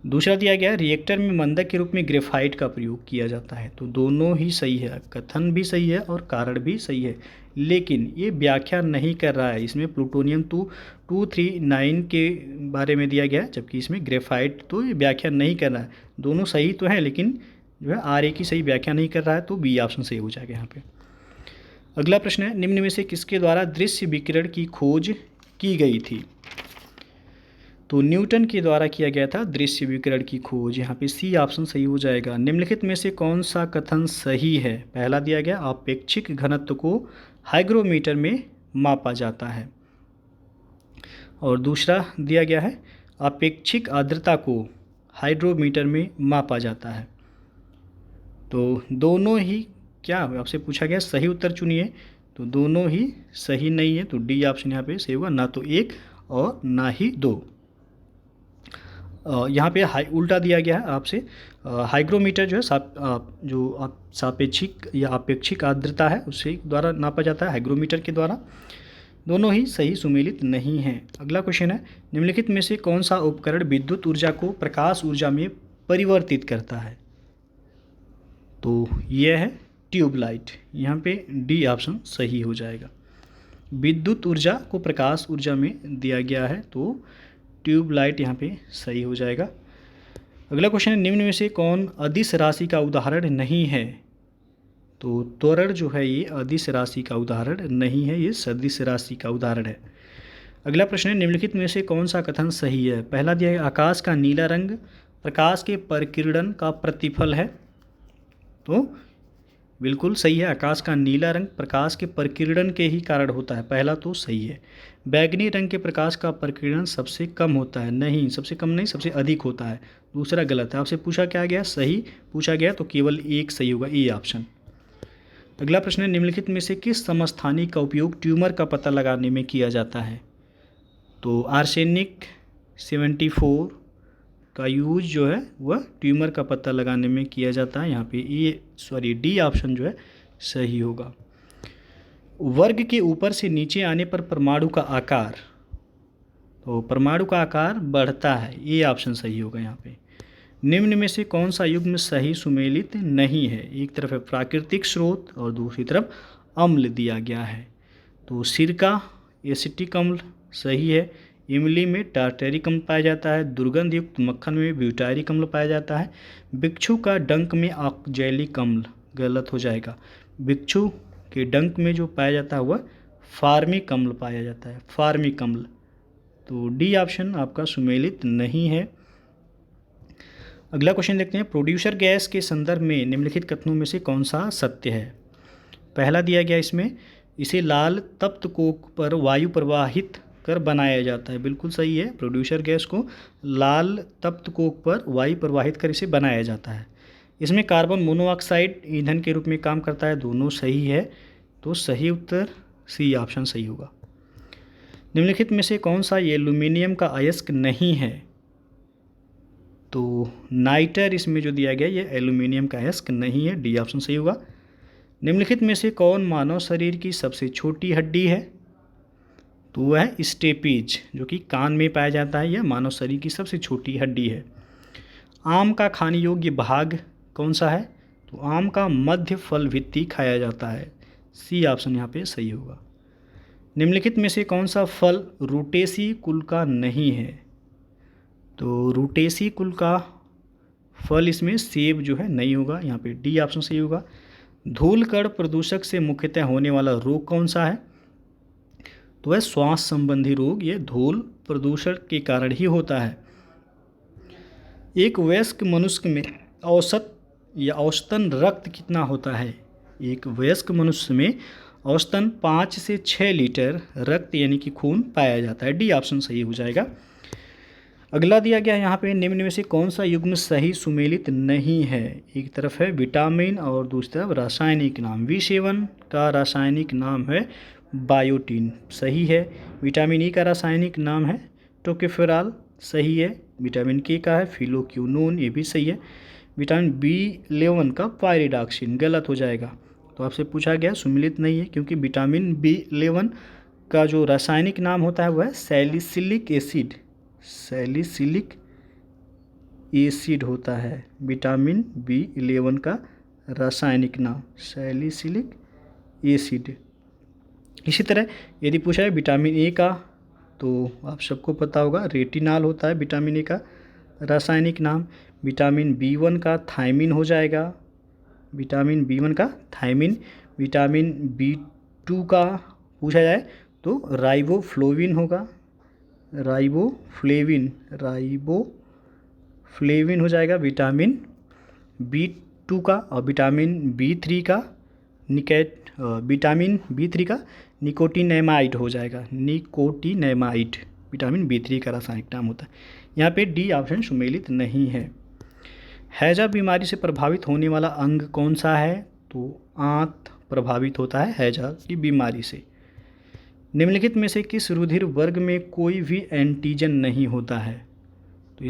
दूसरा दिया गया रिएक्टर में मंदक के रूप में ग्रेफाइट का प्रयोग किया जाता है। तो दोनों ही सही है, कथन भी सही है और कारण भी सही है, लेकिन ये व्याख्या नहीं कर रहा है। इसमें प्लूटोनियम 239 के बारे में दिया गया है, जबकि इसमें ग्रेफाइट तो ये व्याख्या नहीं कर रहा है। दोनों सही तो हैं, लेकिन जो है आर ए की सही व्याख्या नहीं कर रहा है, तो बी ऑप्शन सही हो जाएगा यहाँ पे। अगला प्रश्न है, निम्न में से किसके द्वारा दृश्य विकिरण की खोज की गई थी। तो न्यूटन के द्वारा किया गया था दृश्य विकिरण की खोज, यहाँ पे सी ऑप्शन सही हो जाएगा। निम्नलिखित में से कौन सा कथन सही है। पहला दिया गया अपेक्षिक घनत्व को हाइग्रोमीटर में मापा जाता है, और दूसरा दिया गया है अपेक्षिक आर्द्रता को हाइड्रोमीटर में मापा जाता है। तो दोनों ही क्या आपसे पूछा गया सही उत्तर चुनिए, तो दोनों ही सही नहीं है, तो डी ऑप्शन यहाँ पे सही होगा, ना तो 1 और ना ही 2। यहाँ पे उल्टा दिया गया है आपसे, हाइग्रोमीटर जो है सापेक्षिक या अपेक्षिक आर्द्रता है उसे द्वारा नापा जाता है, हाइग्रोमीटर के द्वारा। दोनों ही सही सुमेलित नहीं हैं। अगला क्वेश्चन है, निम्नलिखित में से कौन सा उपकरण विद्युत ऊर्जा को प्रकाश ऊर्जा में परिवर्तित करता है। तो यह है ट्यूबलाइट, यहाँ पे डी ऑप्शन सही हो जाएगा। विद्युत ऊर्जा को प्रकाश ऊर्जा में दिया गया है, तो ट्यूबलाइट यहाँ पे सही हो जाएगा। अगला क्वेश्चन है, निम्न में से कौन अदिश राशि का उदाहरण नहीं है? तो त्वरण जो है ये अदिश राशि का उदाहरण नहीं है, ये सदिश राशि का उदाहरण है। अगला प्रश्न है, निम्नलिखित में से कौन सा कथन सही है? पहला दिया है, आकाश का नीला रंग प्रकाश के परिकिरण का प्रतिफल है। तो बिल्कुल सही है, आकाश का नीला रंग प्रकाश के परिकिरण के ही कारण होता है, पहला तो सही है। बैगनी रंग के प्रकाश का परिकिरण सबसे कम होता है, नहीं, सबसे कम नहीं, सबसे अधिक होता है, दूसरा गलत है। आपसे पूछा क्या गया? सही पूछा गया, तो केवल एक सही होगा, ए ऑप्शन। अगला प्रश्न है, निम्नलिखित में से किस समस्थानिक का उपयोग ट्यूमर का पता लगाने में किया जाता है? तो आर्सेनिक 74 का यूज जो है वह ट्यूमर का पता लगाने में किया जाता है, यहाँ पे डी ऑप्शन जो है सही होगा। वर्ग के ऊपर से नीचे आने पर परमाणु का आकार, तो परमाणु का आकार बढ़ता है, ये ऑप्शन सही होगा यहाँ पे। निम्न में से कौन सा युग्म सही सुमेलित नहीं है? एक तरफ है प्राकृतिक स्रोत और दूसरी तरफ अम्ल दिया गया है। तो सिरका एसिटिक अम्ल सही है, इमली में टार्टेरिक अम्ल पाया जाता है, दुर्गंध युक्त मक्खन में ब्यूटारिक अम्ल पाया जाता है, भिक्षु का डंक में ऑक्जेलिक अम्ल गलत हो जाएगा। भिक्षु के डंक में जो पाया जाता है वह फार्मिक अम्ल पाया जाता है, फार्मिक अम्ल। तो डी ऑप्शन आपका सुमेलित नहीं है। अगला क्वेश्चन देखते हैं, प्रोड्यूसर गैस के संदर्भ में निम्नलिखित कथनों में से कौन सा सत्य है? पहला दिया गया इसमें, इसे लाल तप्त कोक पर वायु प्रवाहित कर बनाया जाता है, बिल्कुल सही है, प्रोड्यूसर गैस को लाल तप्त कोक पर वायु प्रवाहित कर इसे बनाया जाता है। इसमें कार्बन मोनोऑक्साइड ईंधन के रूप में काम करता है, दोनों सही है, तो सही उत्तर सी ऑप्शन सही होगा। निम्नलिखित में से कौन सा एल्यूमिनियम का अयस्क नहीं है? तो नाइटर इसमें जो दिया गया ये एल्यूमिनियम का अयस्क नहीं है, डी ऑप्शन सही होगा। निम्नलिखित में से कौन मानव शरीर की सबसे छोटी हड्डी है? तो वह है स्टेपीज, जो कि कान में पाया जाता है, यह मानव शरीर की सबसे छोटी हड्डी है। आम का खाने योग्य भाग कौन सा है? तो आम का मध्य फल भित्ति खाया जाता है, सी ऑप्शन यहाँ पे सही होगा। निम्नलिखित में से कौन सा फल रूटेसी कुल का नहीं है? तो रूटेसी कुल का फल इसमें सेब जो है नहीं होगा, यहाँ पे डी ऑप्शन सही होगा। धूल कण प्रदूषक से मुख्यतः होने वाला रोग कौन सा है? तो वह श्वास संबंधी रोग, ये धूल प्रदूषण के कारण ही होता है। एक वयस्क मनुष्य में औसत या औसतन रक्त कितना होता है? एक वयस्क मनुष्य में औसतन 5 से 6 लीटर रक्त यानी कि खून पाया जाता है, डी ऑप्शन सही हो जाएगा। अगला दिया गया यहाँ पे, निम्न में से कौन सा युग्म सही सुमेलित नहीं है? एक तरफ है विटामिन और दूसरी तरफ रासायनिक नाम। V7 का रासायनिक नाम है बायोटीन, सही है। विटामिन ई का रासायनिक नाम है टोकोफेरॉल, सही है। विटामिन के का है फिलोक्विनोन, ये भी सही है। विटामिन B11 का पायरिडॉक्सिन गलत हो जाएगा। तो आपसे पूछा गया सुमेलित नहीं है, क्योंकि विटामिन B11 का जो रासायनिक नाम होता है वह सैलिसिलिक एसिड, सैलिसिलिक एसिड होता है। विटामिन B11 का रासायनिक नाम सैलिसिलिक एसिड। इसी तरह यदि पूछा है विटामिन ए का, तो आप सबको पता होगा रेटिनॉल होता है विटामिन ए का रासायनिक नाम। विटामिन B1 का थायमिन हो जाएगा, विटामिन B1 का थायमिन। विटामिन B2 का पूछा जाए तो राइबोफ्लेविन होगा, राइबोफ्लेविन हो जाएगा विटामिन B2 का। और विटामिन B3 का विटामिन B3 का निकोटिनेमाइड हो जाएगा, निकोटिनेमाइड विटामिन B3 का रासायनिक नाम होता है। यहाँ पे डी ऑप्शन सुमेलित नहीं है। हैजा बीमारी से प्रभावित होने वाला अंग कौन सा है? तो आंत प्रभावित होता है हैजा की बीमारी से। निम्नलिखित में से किस रुधिर वर्ग में कोई भी एंटीजन नहीं होता है? तो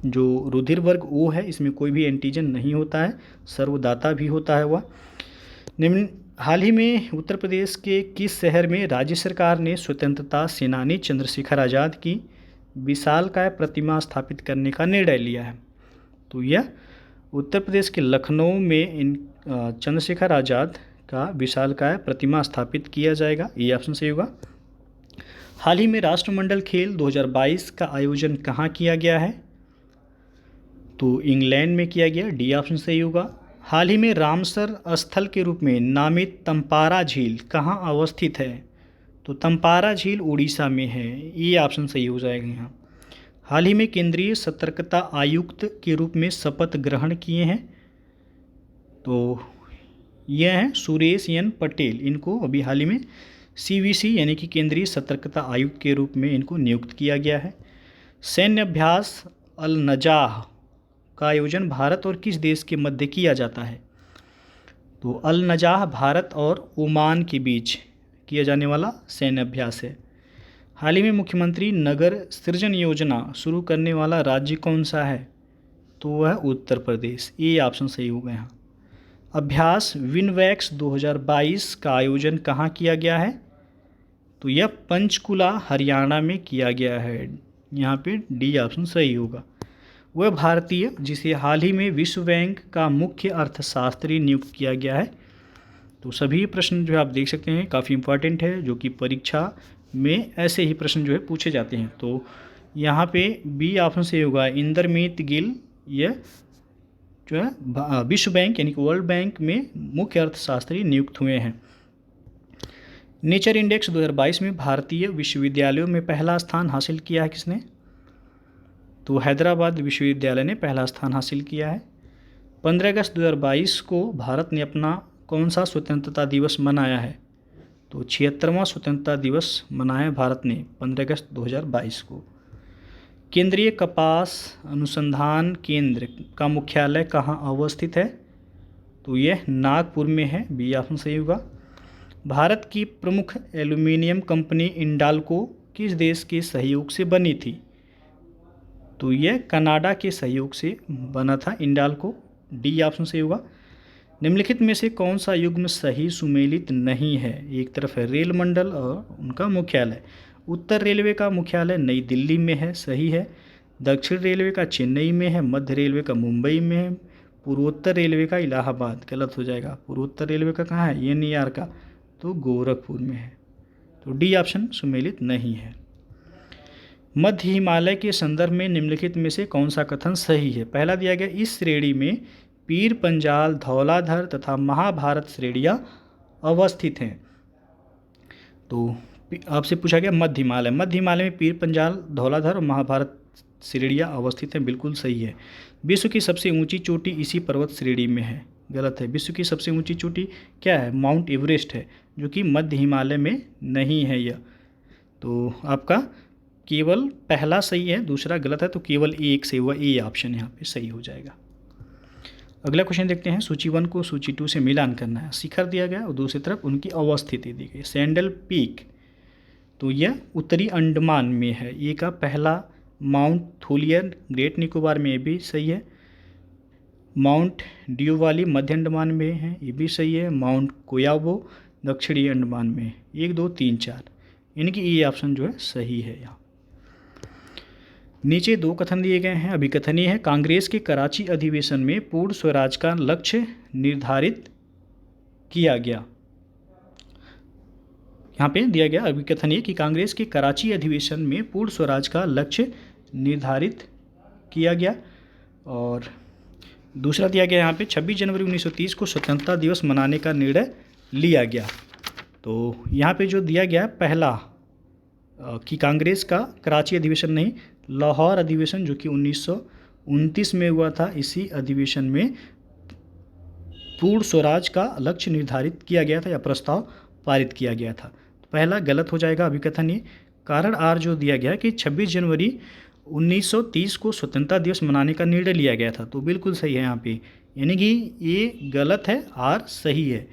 जो रुधिर वर्ग O है इसमें कोई भी एंटीजन नहीं होता है, सर्वदाता भी होता है वह। निम्न हाल ही में उत्तर प्रदेश के किस शहर में राज्य सरकार ने स्वतंत्रता सेनानी चंद्रशेखर आज़ाद की विशालकाय प्रतिमा स्थापित करने का निर्णय लिया है? तो यह उत्तर प्रदेश के लखनऊ में चंद्रशेखर आज़ाद का विशालकाय प्रतिमा स्थापित किया जाएगा, ये ऑप्शन सही होगा। हाल ही में राष्ट्रमंडल खेल 2022 का आयोजन कहाँ किया गया है? तो इंग्लैंड में किया गया, डी ऑप्शन सही होगा। हाल ही में रामसर स्थल के रूप में नामित तंपारा झील कहाँ अवस्थित है? तो तंपारा झील उड़ीसा में है, ये ऑप्शन सही हो जाएगा यहाँ। हाल ही में केंद्रीय सतर्कता आयुक्त के रूप में शपथ ग्रहण किए हैं, तो यह हैं सुरेश एन पटेल। इनको अभी हाल ही में CVC यानी कि केंद्रीय सतर्कता आयुक्त के रूप में इनको नियुक्त किया गया है। सैन्य अभ्यास अल नजाह का आयोजन भारत और किस देश के मध्य किया जाता है? तो अल नजाह भारत और ओमान के बीच किया जाने वाला सैन्य अभ्यास है। हाल ही में मुख्यमंत्री नगर सृजन योजना शुरू करने वाला राज्य कौन सा है? तो वह है उत्तर प्रदेश, ये ऑप्शन सही हो गया यहाँ। अभ्यास विनवैक्स 2022 का आयोजन कहाँ किया गया है? तो यह पंचकुला हरियाणा में किया गया है, यहाँ पे डी ऑप्शन सही होगा। वह भारतीय जिसे हाल ही में विश्व बैंक का मुख्य अर्थशास्त्री नियुक्त किया गया है। तो सभी प्रश्न जो आप देख सकते हैं काफ़ी इंपॉर्टेंट है, जो कि परीक्षा में ऐसे ही प्रश्न जो है पूछे जाते हैं। तो यहाँ पे बी ऑप्शन सही होगा, इंदरमीत गिल यह जो है विश्व बैंक यानी कि वर्ल्ड बैंक में मुख्य अर्थशास्त्री नियुक्त हुए हैं। नेचर इंडेक्स 2022 में भारतीय विश्वविद्यालयों में पहला स्थान हासिल किया है किसने? तो हैदराबाद विश्वविद्यालय ने पहला स्थान हासिल किया है। 15 अगस्त 2022 को भारत ने अपना कौन सा स्वतंत्रता दिवस मनाया है? तो 76वां स्वतंत्रता दिवस मनाया भारत ने 15 अगस्त 2022 को। केंद्रीय कपास अनुसंधान केंद्र का मुख्यालय कहाँ अवस्थित है? तो यह नागपुर में है, बी ऑप्शन सही होगा। भारत की प्रमुख एल्यूमिनियम कंपनी इंडाल्को किस देश के सहयोग से बनी थी? तो यह कनाडा के सहयोग से बना था इंडाल्को, डी ऑप्शन सही होगा। निम्नलिखित में से कौन सा युग्म सही सुमेलित नहीं है? एक तरफ है रेल मंडल और उनका मुख्यालय। उत्तर रेलवे का मुख्यालय नई दिल्ली में है, सही है। दक्षिण रेलवे का चेन्नई में है, मध्य रेलवे का मुंबई में है, पूर्वोत्तर रेलवे का इलाहाबाद, गलत हो जाएगा। पूर्वोत्तर रेलवे का कहाँ है? NER का, तो गोरखपुर में है, तो डी ऑप्शन सुमेलित नहीं है। मध्य हिमालय के संदर्भ में निम्नलिखित में से कौन सा कथन सही है? पहला दिया गया, इस श्रेणी में पीर पंजाल, धौलाधर तथा महाभारत श्रेणियाँ अवस्थित हैं। तो आपसे पूछा गया मध्य हिमालय, मध्य हिमालय में पीर पंजाल, धौलाधर और महाभारत श्रेणियाँ अवस्थित हैं, बिल्कुल सही है। विश्व की सबसे ऊंची चोटी इसी पर्वत श्रेणी में है, गलत है। विश्व की सबसे ऊंची चोटी क्या है? माउंट एवरेस्ट है, जो कि मध्य हिमालय में नहीं है यह। तो आपका केवल पहला सही है, दूसरा गलत है, तो केवल एक सही हुआ, ए ऑप्शन यहाँ पे सही हो जाएगा। अगला क्वेश्चन देखते हैं। सूची 1 को सूची 2 से मिलान करना है। शिखर दिया गया और दूसरी तरफ उनकी अवस्थिति दी गई। सैंडल पीक, तो यह उत्तरी अंडमान में है, ये का पहला। माउंट थोलियर ग्रेट निकोबार में, ये भी सही है। माउंट ड्यूवाली मध्य अंडमान में है, ये भी सही है। माउंट कोयाबो दक्षिणी अंडमान में, 1 2 3 4, यानी कि ये ऑप्शन जो है सही है यहाँ। नीचे 2 कथन दिए गए हैं, अभिकथनीय है। कांग्रेस के कराची अधिवेशन में पूर्ण स्वराज का लक्ष्य निर्धारित किया गया। यहाँ पे दिया गया अभिकथनीय कि कांग्रेस के कराची अधिवेशन में पूर्ण स्वराज का लक्ष्य निर्धारित किया गया। और दूसरा दिया गया यहाँ पे 26 जनवरी 1930 को स्वतंत्रता दिवस मनाने का निर्णय लिया गया। तो यहाँ पे जो दिया गया पहला कि कांग्रेस का कराची अधिवेशन नहीं, लाहौर अधिवेशन जो कि 1929 में हुआ था, इसी अधिवेशन में पूर्ण स्वराज का लक्ष्य निर्धारित किया गया था या प्रस्ताव पारित किया गया था। तो पहला गलत हो जाएगा अभिकथनीय। कारण आर जो दिया गया कि 26 जनवरी 1930 को स्वतंत्रता दिवस मनाने का निर्णय लिया गया था, तो बिल्कुल सही है यहाँ पे, यानी कि ये गलत है, आर सही है।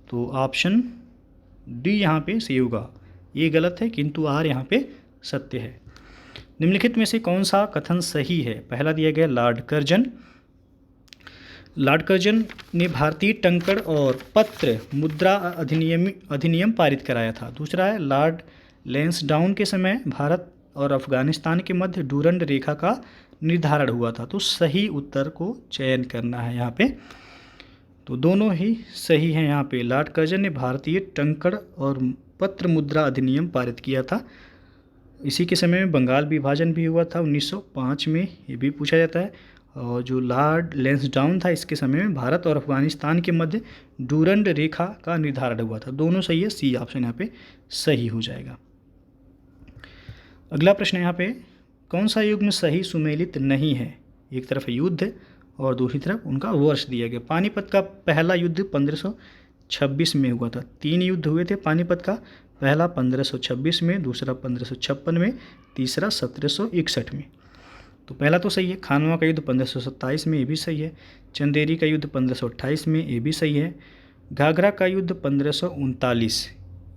तो ऑप्शन डी यहाँ पे सही होगा। ये गलत है किंतु आर यहाँ पे सत्य है। निम्नलिखित में से कौन सा कथन सही है? पहला दिया गया लॉर्ड कर्जन, लॉर्ड कर्जन ने भारतीय टंकण और पत्र मुद्रा अधिनियम पारित कराया था। दूसरा है लॉर्ड लैंसडाउन के समय भारत और अफगानिस्तान के मध्य डूरंड रेखा का निर्धारण हुआ था। तो सही उत्तर को चयन करना है यहाँ पे, तो दोनों ही सही हैं यहाँ पे। लॉर्ड कर्जन ने भारतीय टंकण और पत्र मुद्रा अधिनियम पारित किया था। इसी के समय में बंगाल विभाजन भी हुआ था 1905 में, ये भी पूछा जाता है। और जो लॉर्ड लैंसडाउन था इसके समय में भारत और अफगानिस्तान के मध्य डूरंड रेखा का निर्धारण हुआ था। दोनों सही है, सी ऑप्शन यहाँ पे सही हो जाएगा। अगला प्रश्न यहाँ पे, कौन सा युग्म सही सुमेलित नहीं है? एक तरफ युद्ध और दूसरी तरफ उनका वर्ष दिया गया। पानीपत का पहला युद्ध 1526 में हुआ था। 3 युद्ध हुए थे पानीपत का, पहला 1526 में, दूसरा 1556 में, तीसरा 1761 में। तो पहला तो सही है। खानवा का युद्ध 1527 में, ये भी सही है। चंदेरी का युद्ध 1528 में, ये भी सही है। घाघरा का युद्ध 1539,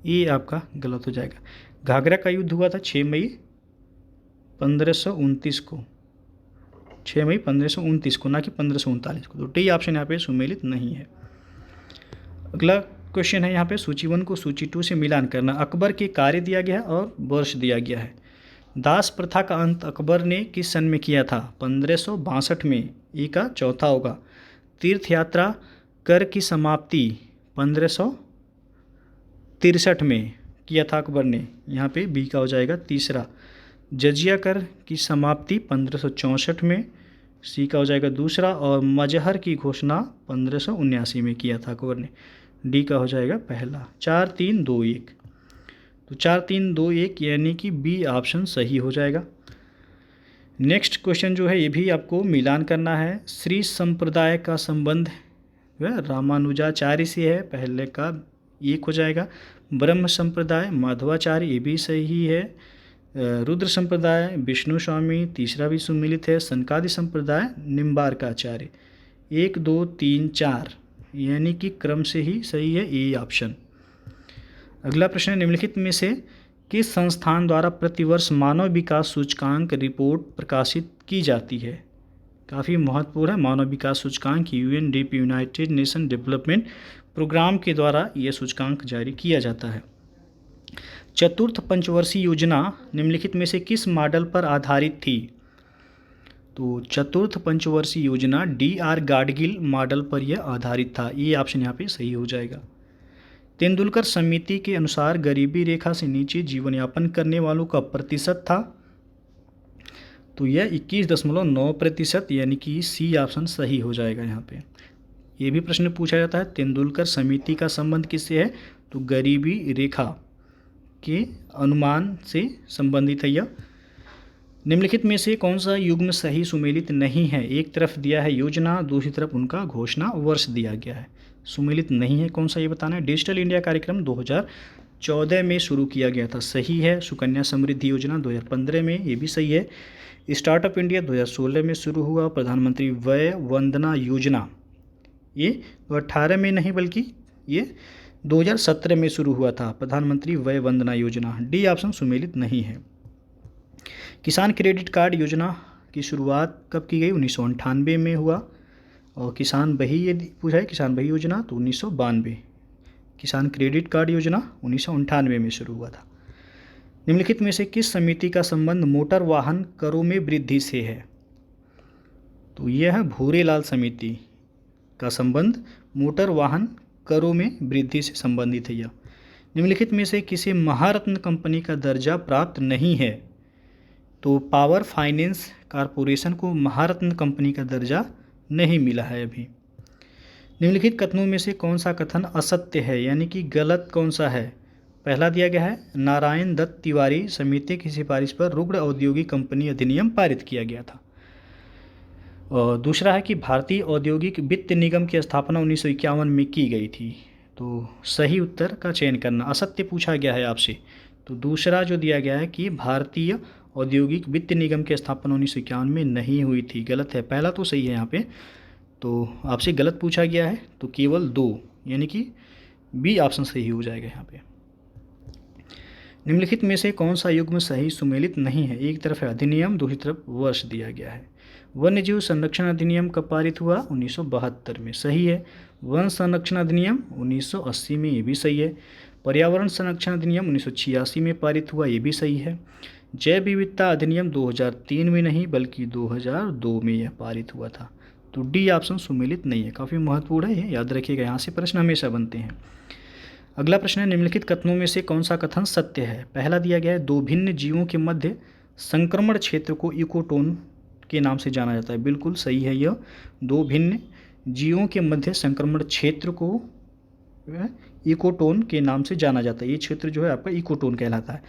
ये आपका गलत हो जाएगा। घाघरा का युद्ध हुआ था 6 मई 1529 को, 6 मई 1529 को, ना कि 1539 को। तो डी ऑप्शन यहाँ पे सुमेलित नहीं है। अगला क्वेश्चन है यहाँ पे, सूची 1 को सूची 2 से मिलान करना। अकबर के कार्य दिया गया है और वर्ष दिया गया है। दास प्रथा का अंत अकबर ने किस सन में किया था? 1562 में, ई का चौथा होगा। तीर्थ यात्रा कर की समाप्ति 1563 में किया था अकबर ने, यहाँ पे बी का हो जाएगा तीसरा। जजिया कर की समाप्ति 1564 में, सी का हो जाएगा दूसरा। और मजहर की घोषणा 1579 में किया था अकबर ने, डी का हो जाएगा पहला। 4 3 2 1, तो 4 3 2 1 यानी कि बी ऑप्शन सही हो जाएगा। नेक्स्ट क्वेश्चन जो है ये भी आपको मिलान करना है। श्री संप्रदाय का संबंध वह रामानुजाचार्य से है, पहले का 1 हो जाएगा। ब्रह्म संप्रदाय माधवाचार्य, ये भी सही है। रुद्र संप्रदाय विष्णु स्वामी, तीसरा भी सुमिलित है। सनकादि संप्रदाय निम्बार्काचार्य, 1 2 3 4 यानी कि क्रम से ही सही है, ए ऑप्शन। अगला प्रश्न है, निम्नलिखित में से किस संस्थान द्वारा प्रतिवर्ष मानव विकास सूचकांक रिपोर्ट प्रकाशित की जाती है? काफ़ी महत्वपूर्ण है। मानव विकास सूचकांक UNDP, United Nation Development Programme के द्वारा यह सूचकांक जारी किया जाता है। चतुर्थ पंचवर्षीय योजना निम्नलिखित में से किस मॉडल पर आधारित थी? तो चतुर्थ पंचवर्षीय योजना DR गाडगिल मॉडल पर यह आधारित था, ये ऑप्शन यहाँ पे सही हो जाएगा। तेंदुलकर समिति के अनुसार गरीबी रेखा से नीचे जीवन यापन करने वालों का प्रतिशत था, तो यह 21.9% यानी कि सी ऑप्शन सही हो जाएगा यहाँ पे। ये भी प्रश्न पूछा जाता है, तेंदुलकर समिति का संबंध किससे है? तो गरीबी रेखा के अनुमान से संबंधित है यह। निम्नलिखित में से कौन सा युग्म सही सुमेलित नहीं है? एक तरफ दिया है योजना, दूसरी तरफ उनका घोषणा वर्ष दिया गया है। सुमेलित नहीं है कौन सा, ये बताना है। डिजिटल इंडिया कार्यक्रम 2014 में शुरू किया गया था, सही है। सुकन्या समृद्धि योजना 2015 में, ये भी सही है। स्टार्टअप इंडिया 2016 में शुरू हुआ। प्रधानमंत्री वय वंदना योजना ये 2018 में नहीं बल्कि ये 2017 में शुरू हुआ था, प्रधानमंत्री वय वंदना योजना। डी ऑप्शन सुमेलित नहीं है। किसान क्रेडिट कार्ड योजना की शुरुआत कब की गई? 1998 में हुआ। और किसान बही, ये पूछा है किसान बही योजना, तो 1992। किसान क्रेडिट कार्ड योजना 1998 में शुरू हुआ था। निम्नलिखित में से किस समिति का संबंध मोटर वाहन करों में वृद्धि से है? तो यह है भूरेलाल समिति का संबंध मोटर वाहन करों में वृद्धि से संबंधित है यह। निम्नलिखित में से किसी महारत्न कंपनी का दर्जा प्राप्त नहीं है? तो पावर फाइनेंस कॉरपोरेशन को महारत्न कंपनी का दर्जा नहीं मिला है अभी। निम्नलिखित कथनों में से कौन सा कथन असत्य है, यानी कि गलत कौन सा है? पहला दिया गया है, नारायण दत्त तिवारी समिति की सिफारिश पर रुग्ण औद्योगिक कंपनी अधिनियम पारित किया गया था। और दूसरा है कि भारतीय औद्योगिक वित्त निगम की स्थापना 1951 में की गई थी। तो सही उत्तर का चयन करना। असत्य पूछा गया है आपसे, तो दूसरा जो दिया गया है कि भारतीय औद्योगिक वित्त निगम की स्थापना 1951 में नहीं हुई थी, गलत है। पहला तो सही है यहाँ पे, तो आपसे गलत पूछा गया है, तो केवल 2 यानी कि बी ऑप्शन सही हो जाएगा यहाँ पे। निम्नलिखित में से कौन सा युग्म सही सुमेलित नहीं है? एक तरफ है अधिनियम, दूसरी तरफ वर्ष दिया गया है। वन्यजीव संरक्षण अधिनियम कब पारित हुआ? 1972 में, सही है। वन संरक्षण अधिनियम 1980 में, ये भी सही है। पर्यावरण संरक्षण अधिनियम 1986 में पारित हुआ, ये भी सही है। जैव विविधता अधिनियम 2003 में नहीं बल्कि 2002 में यह पारित हुआ था, तो डी ऑप्शन सुमेलित नहीं है। काफ़ी महत्वपूर्ण है, याद रखिएगा, यहाँ से प्रश्न हमेशा बनते हैं। अगला प्रश्न है, निम्नलिखित कथनों में से कौन सा कथन सत्य है? पहला दिया गया है, 2 भिन्न जीवों के मध्य संक्रमण क्षेत्र को इकोटोन के नाम से जाना जाता है। बिल्कुल सही है यह। दो भिन्न जीवों के मध्य संक्रमण क्षेत्र को इकोटोन के नाम से जाना जाता है। ये क्षेत्र जो है आपका इकोटोन कहलाता है।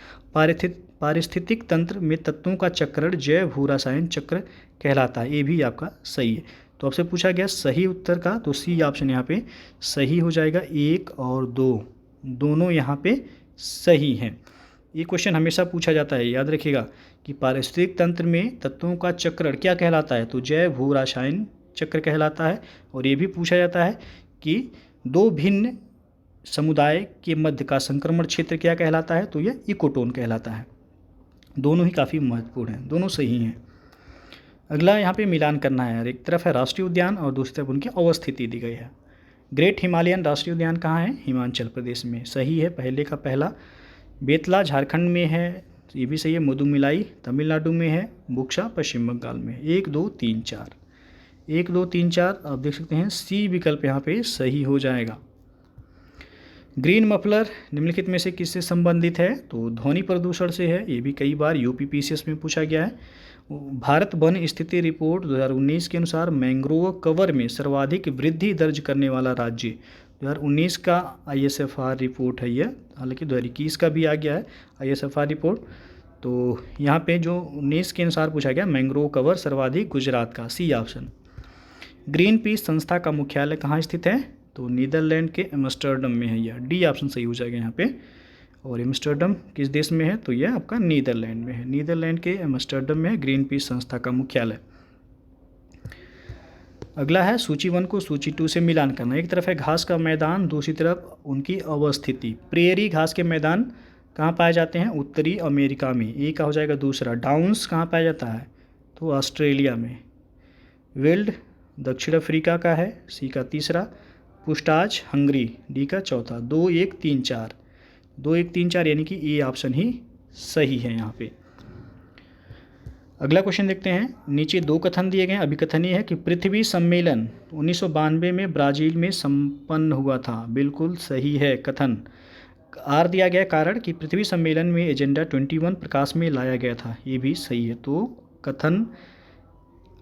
पारिस्थितिक तंत्र में तत्वों का चक्रण जैव भू रसायन चक्र कहलाता है। ये भी आपका सही है। तो आपसे पूछा गया सही उत्तर का, तो सी ऑप्शन यहाँ पे सही हो जाएगा। 1 और 2 दोनों यहाँ पे सही हैं। ये क्वेश्चन हमेशा पूछा जाता है, याद रखिएगा कि पारिस्थितिक तंत्र में तत्वों का चक्रण क्या कहलाता है, तो जैव भू रसायन चक्र कहलाता है। और ये भी पूछा जाता है कि दो भिन्न समुदाय के मध्य का संक्रमण क्षेत्र क्या कहलाता है, तो यह इकोटोन कहलाता है। दोनों ही काफ़ी महत्वपूर्ण हैं, दोनों सही हैं। अगला यहाँ पे मिलान करना है यार। एक तरफ है राष्ट्रीय उद्यान और दूसरी तरफ उनकी अवस्थिति दी गई है। ग्रेट हिमालयन राष्ट्रीय उद्यान कहाँ है, हिमाचल प्रदेश में, सही है पहले का पहला। बेतला झारखंड में है, ये भी सही है। मुदुमिलाई तमिलनाडु में है। बुक्सा पश्चिम बंगाल में। 1 2 3 4 1 2 3 4 आप देख सकते हैं सी विकल्प यहाँ पे सही हो जाएगा। ग्रीन मफलर निम्नलिखित में से किससे संबंधित है, तो ध्वनि प्रदूषण से है। ये भी कई बार यूपीपीसीएस में पूछा गया है। भारत वन स्थिति रिपोर्ट 2019 के अनुसार मैंग्रोव कवर में सर्वाधिक वृद्धि दर्ज करने वाला राज्य 2019 का ISFR रिपोर्ट है यह, हालांकि 2021 का भी आ गया है ISFR रिपोर्ट। तो यहाँ पे जो 19 के अनुसार पूछा गया मैंग्रोव कवर सर्वाधिक गुजरात का, सी ऑप्शन। ग्रीन पीस संस्था का मुख्यालय कहाँ स्थित है, तो नीदरलैंड के एम्स्टर्डम में है यह, डी ऑप्शन सही हो जाएगा यहाँ पे। और एम्स्टर्डम किस देश में है, तो यह आपका नीदरलैंड में है। नीदरलैंड के एम्स्टर्डम में है ग्रीन पीस संस्था का मुख्यालय। अगला है सूची 1 को सूची 2 से मिलान करना। एक तरफ है घास का मैदान, दूसरी तरफ उनकी अवस्थिति। प्रेयरी घास के मैदान कहाँ पाए जाते हैं, उत्तरी अमेरिका में, ए का हो जाएगा दूसरा। डाउन्स कहाँ पाया जाता है, तो ऑस्ट्रेलिया में। वेल्ड दक्षिण अफ्रीका का है, सी का तीसरा। पुस्टाज हंगरी, डी का चौथा। 2 1 3 4 2 1 3 4 यानी कि ए ऑप्शन ही सही है यहाँ पे। अगला क्वेश्चन देखते हैं। नीचे 2 कथन दिए गए हैं। अभिकथनीय है कि पृथ्वी सम्मेलन 1992 में ब्राज़ील में संपन्न हुआ था। बिल्कुल सही है कथन। आर दिया गया कारण कि पृथ्वी सम्मेलन में एजेंडा 21 प्रकाश में लाया गया था, ये भी सही है। तो कथन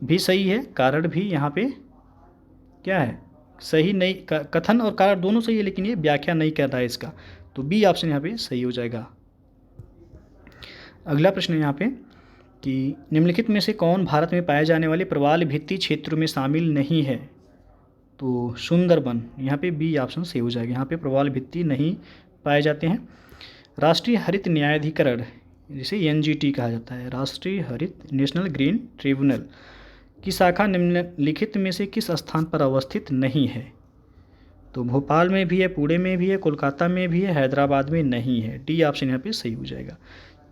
भी सही है, कारण भी यहाँ पे क्या है, सही नहीं। कथन और कारण दोनों सही है, लेकिन ये व्याख्या नहीं कर रहा है इसका, तो बी ऑप्शन यहाँ पे सही हो जाएगा। अगला प्रश्न है यहाँ पे कि निम्नलिखित में से कौन भारत में पाए जाने वाले प्रवाल भित्ति क्षेत्रों में शामिल नहीं है, तो सुंदरबन, यहाँ पे बी ऑप्शन सही हो जाएगा। यहाँ पे प्रवाल भित्ति नहीं पाए जाते हैं। राष्ट्रीय हरित न्यायाधिकरण, जिसे NGT कहा जाता है, राष्ट्रीय हरित नेशनल ग्रीन ट्रिब्यूनल की शाखा निम्नलिखित में से किस स्थान पर अवस्थित नहीं है, तो भोपाल में भी है, पुणे में भी है, कोलकाता में भी है, हैदराबाद में नहीं है। डी ऑप्शन यहाँ पे सही हो जाएगा।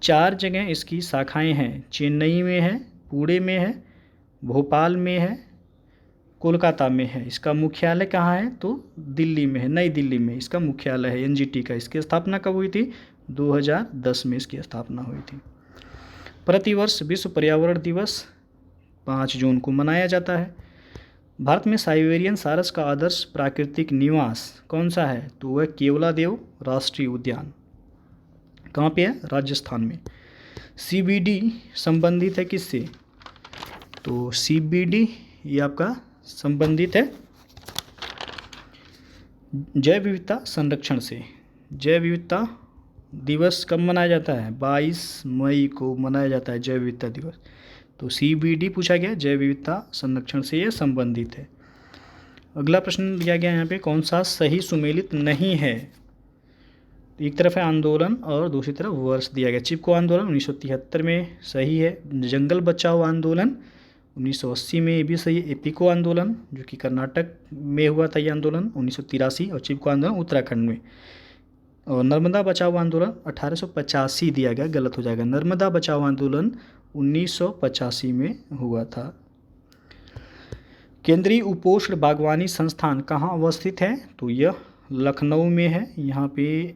4 जगह इसकी शाखाएं हैं, चेन्नई में है, पुणे में है, भोपाल में है, कोलकाता में है। इसका मुख्यालय कहाँ है, तो दिल्ली में है, नई दिल्ली में इसका मुख्यालय है NGT का। इसकी स्थापना कब हुई थी, 2010 में इसकी स्थापना हुई थी। प्रतिवर्ष विश्व पर्यावरण दिवस 5 जून को मनाया जाता है। भारत में साइबेरियन सारस का आदर्श प्राकृतिक निवास कौन सा है, तो वह केवलादेव राष्ट्रीय उद्यान। कहाँ पे है, राजस्थान में। CBD संबंधित है किससे, तो CBD ये आपका संबंधित है जैव विविधता संरक्षण से। जैव विविधता दिवस कब मनाया जाता है, 22 मई को मनाया जाता है जैव विविधता दिवस। तो CBD पूछा गया, जैव विविधता संरक्षण से यह संबंधित है। अगला प्रश्न दिया गया यहाँ पे, कौन सा सही सुमेलित नहीं है। एक तरफ है आंदोलन और दूसरी तरफ वर्ष दिया गया। चिपको आंदोलन 1973 में सही है। जंगल बचाओ आंदोलन 1980 में, ये भी सही है। एपिको आंदोलन जो कि कर्नाटक में हुआ था ये आंदोलन 1983, और चिपको आंदोलन उत्तराखंड में। और नर्मदा बचाओ आंदोलन 1885 दिया गया, गलत हो जाएगा। नर्मदा बचाओ आंदोलन 1985 में हुआ था। केंद्रीय उपोष्ण बागवानी संस्थान कहाँ अवस्थित है, तो यह लखनऊ में है। यहाँ पे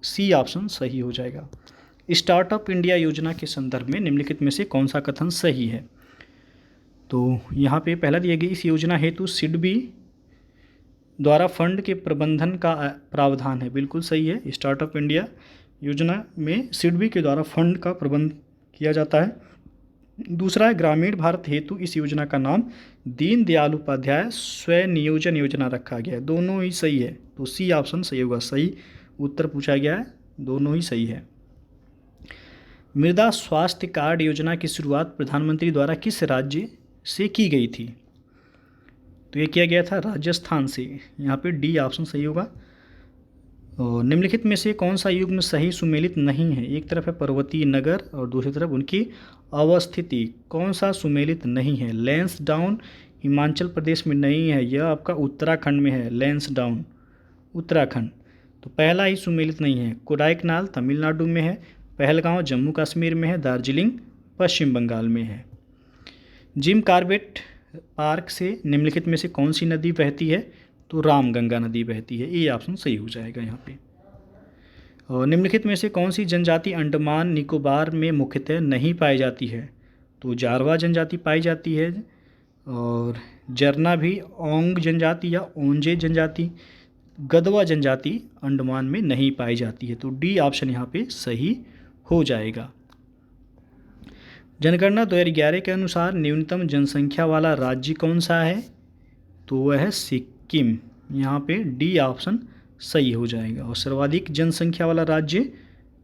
सी ऑप्शन सही हो जाएगा। स्टार्टअप इंडिया योजना के संदर्भ में निम्नलिखित में से कौन सा कथन सही है, तो यहाँ पे पहला दिया गया, इस योजना हेतु सिडबी द्वारा फंड के प्रबंधन का प्रावधान है। बिल्कुल सही है। स्टार्टअप इंडिया योजना में सिडबी के द्वारा फंड का प्रबंध किया जाता है। दूसरा है ग्रामीण भारत हेतु इस योजना का नाम दीनदयाल उपाध्याय स्वनियोजन योजना रखा गया है। दोनों ही सही है, तो सी ऑप्शन सही होगा। सही उत्तर पूछा गया है, दोनों ही सही है। मृदा स्वास्थ्य कार्ड योजना की शुरुआत प्रधानमंत्री द्वारा किस राज्य से की गई थी? तो ये किया गया था राजस्थान से। यहाँ पे डी ऑप्शन सही होगा। और निम्नलिखित में से कौन सा युग्म सही सुमेलित नहीं है? एक तरफ है पर्वतीय नगर और दूसरी तरफ उनकी अवस्थिति। कौन सा सुमेलित नहीं है? लैंसडाउन हिमाचल प्रदेश में नहीं है, यह आपका उत्तराखंड में है। लैंसडाउन उत्तराखंड, तो पहला ही सुमेलित नहीं है। कोडाईकनाल तमिलनाडु में है, पहलगांव जम्मू कश्मीर में है, दार्जिलिंग पश्चिम बंगाल में है। जिम कॉर्बेट पार्क से निम्नलिखित में से कौन सी नदी बहती है? तो रामगंगा नदी बहती है। ये ऑप्शन सही हो जाएगा यहाँ पे। और निम्नलिखित में से कौन सी जनजाति अंडमान निकोबार में मुख्यतः नहीं पाई जाती है? तो जारवा जनजाति पाई जाती है, और जरना भी, ओंग जनजाति या ओंजे जनजाति, गदवा जनजाति अंडमान में नहीं पाई जाती है। तो डी ऑप्शन यहाँ पे सही हो जाएगा। जनगणना 2011 के अनुसार न्यूनतम जनसंख्या वाला राज्य कौन सा है? तो वह है सिक्किम। यहाँ पे डी ऑप्शन सही हो जाएगा। और सर्वाधिक जनसंख्या वाला राज्य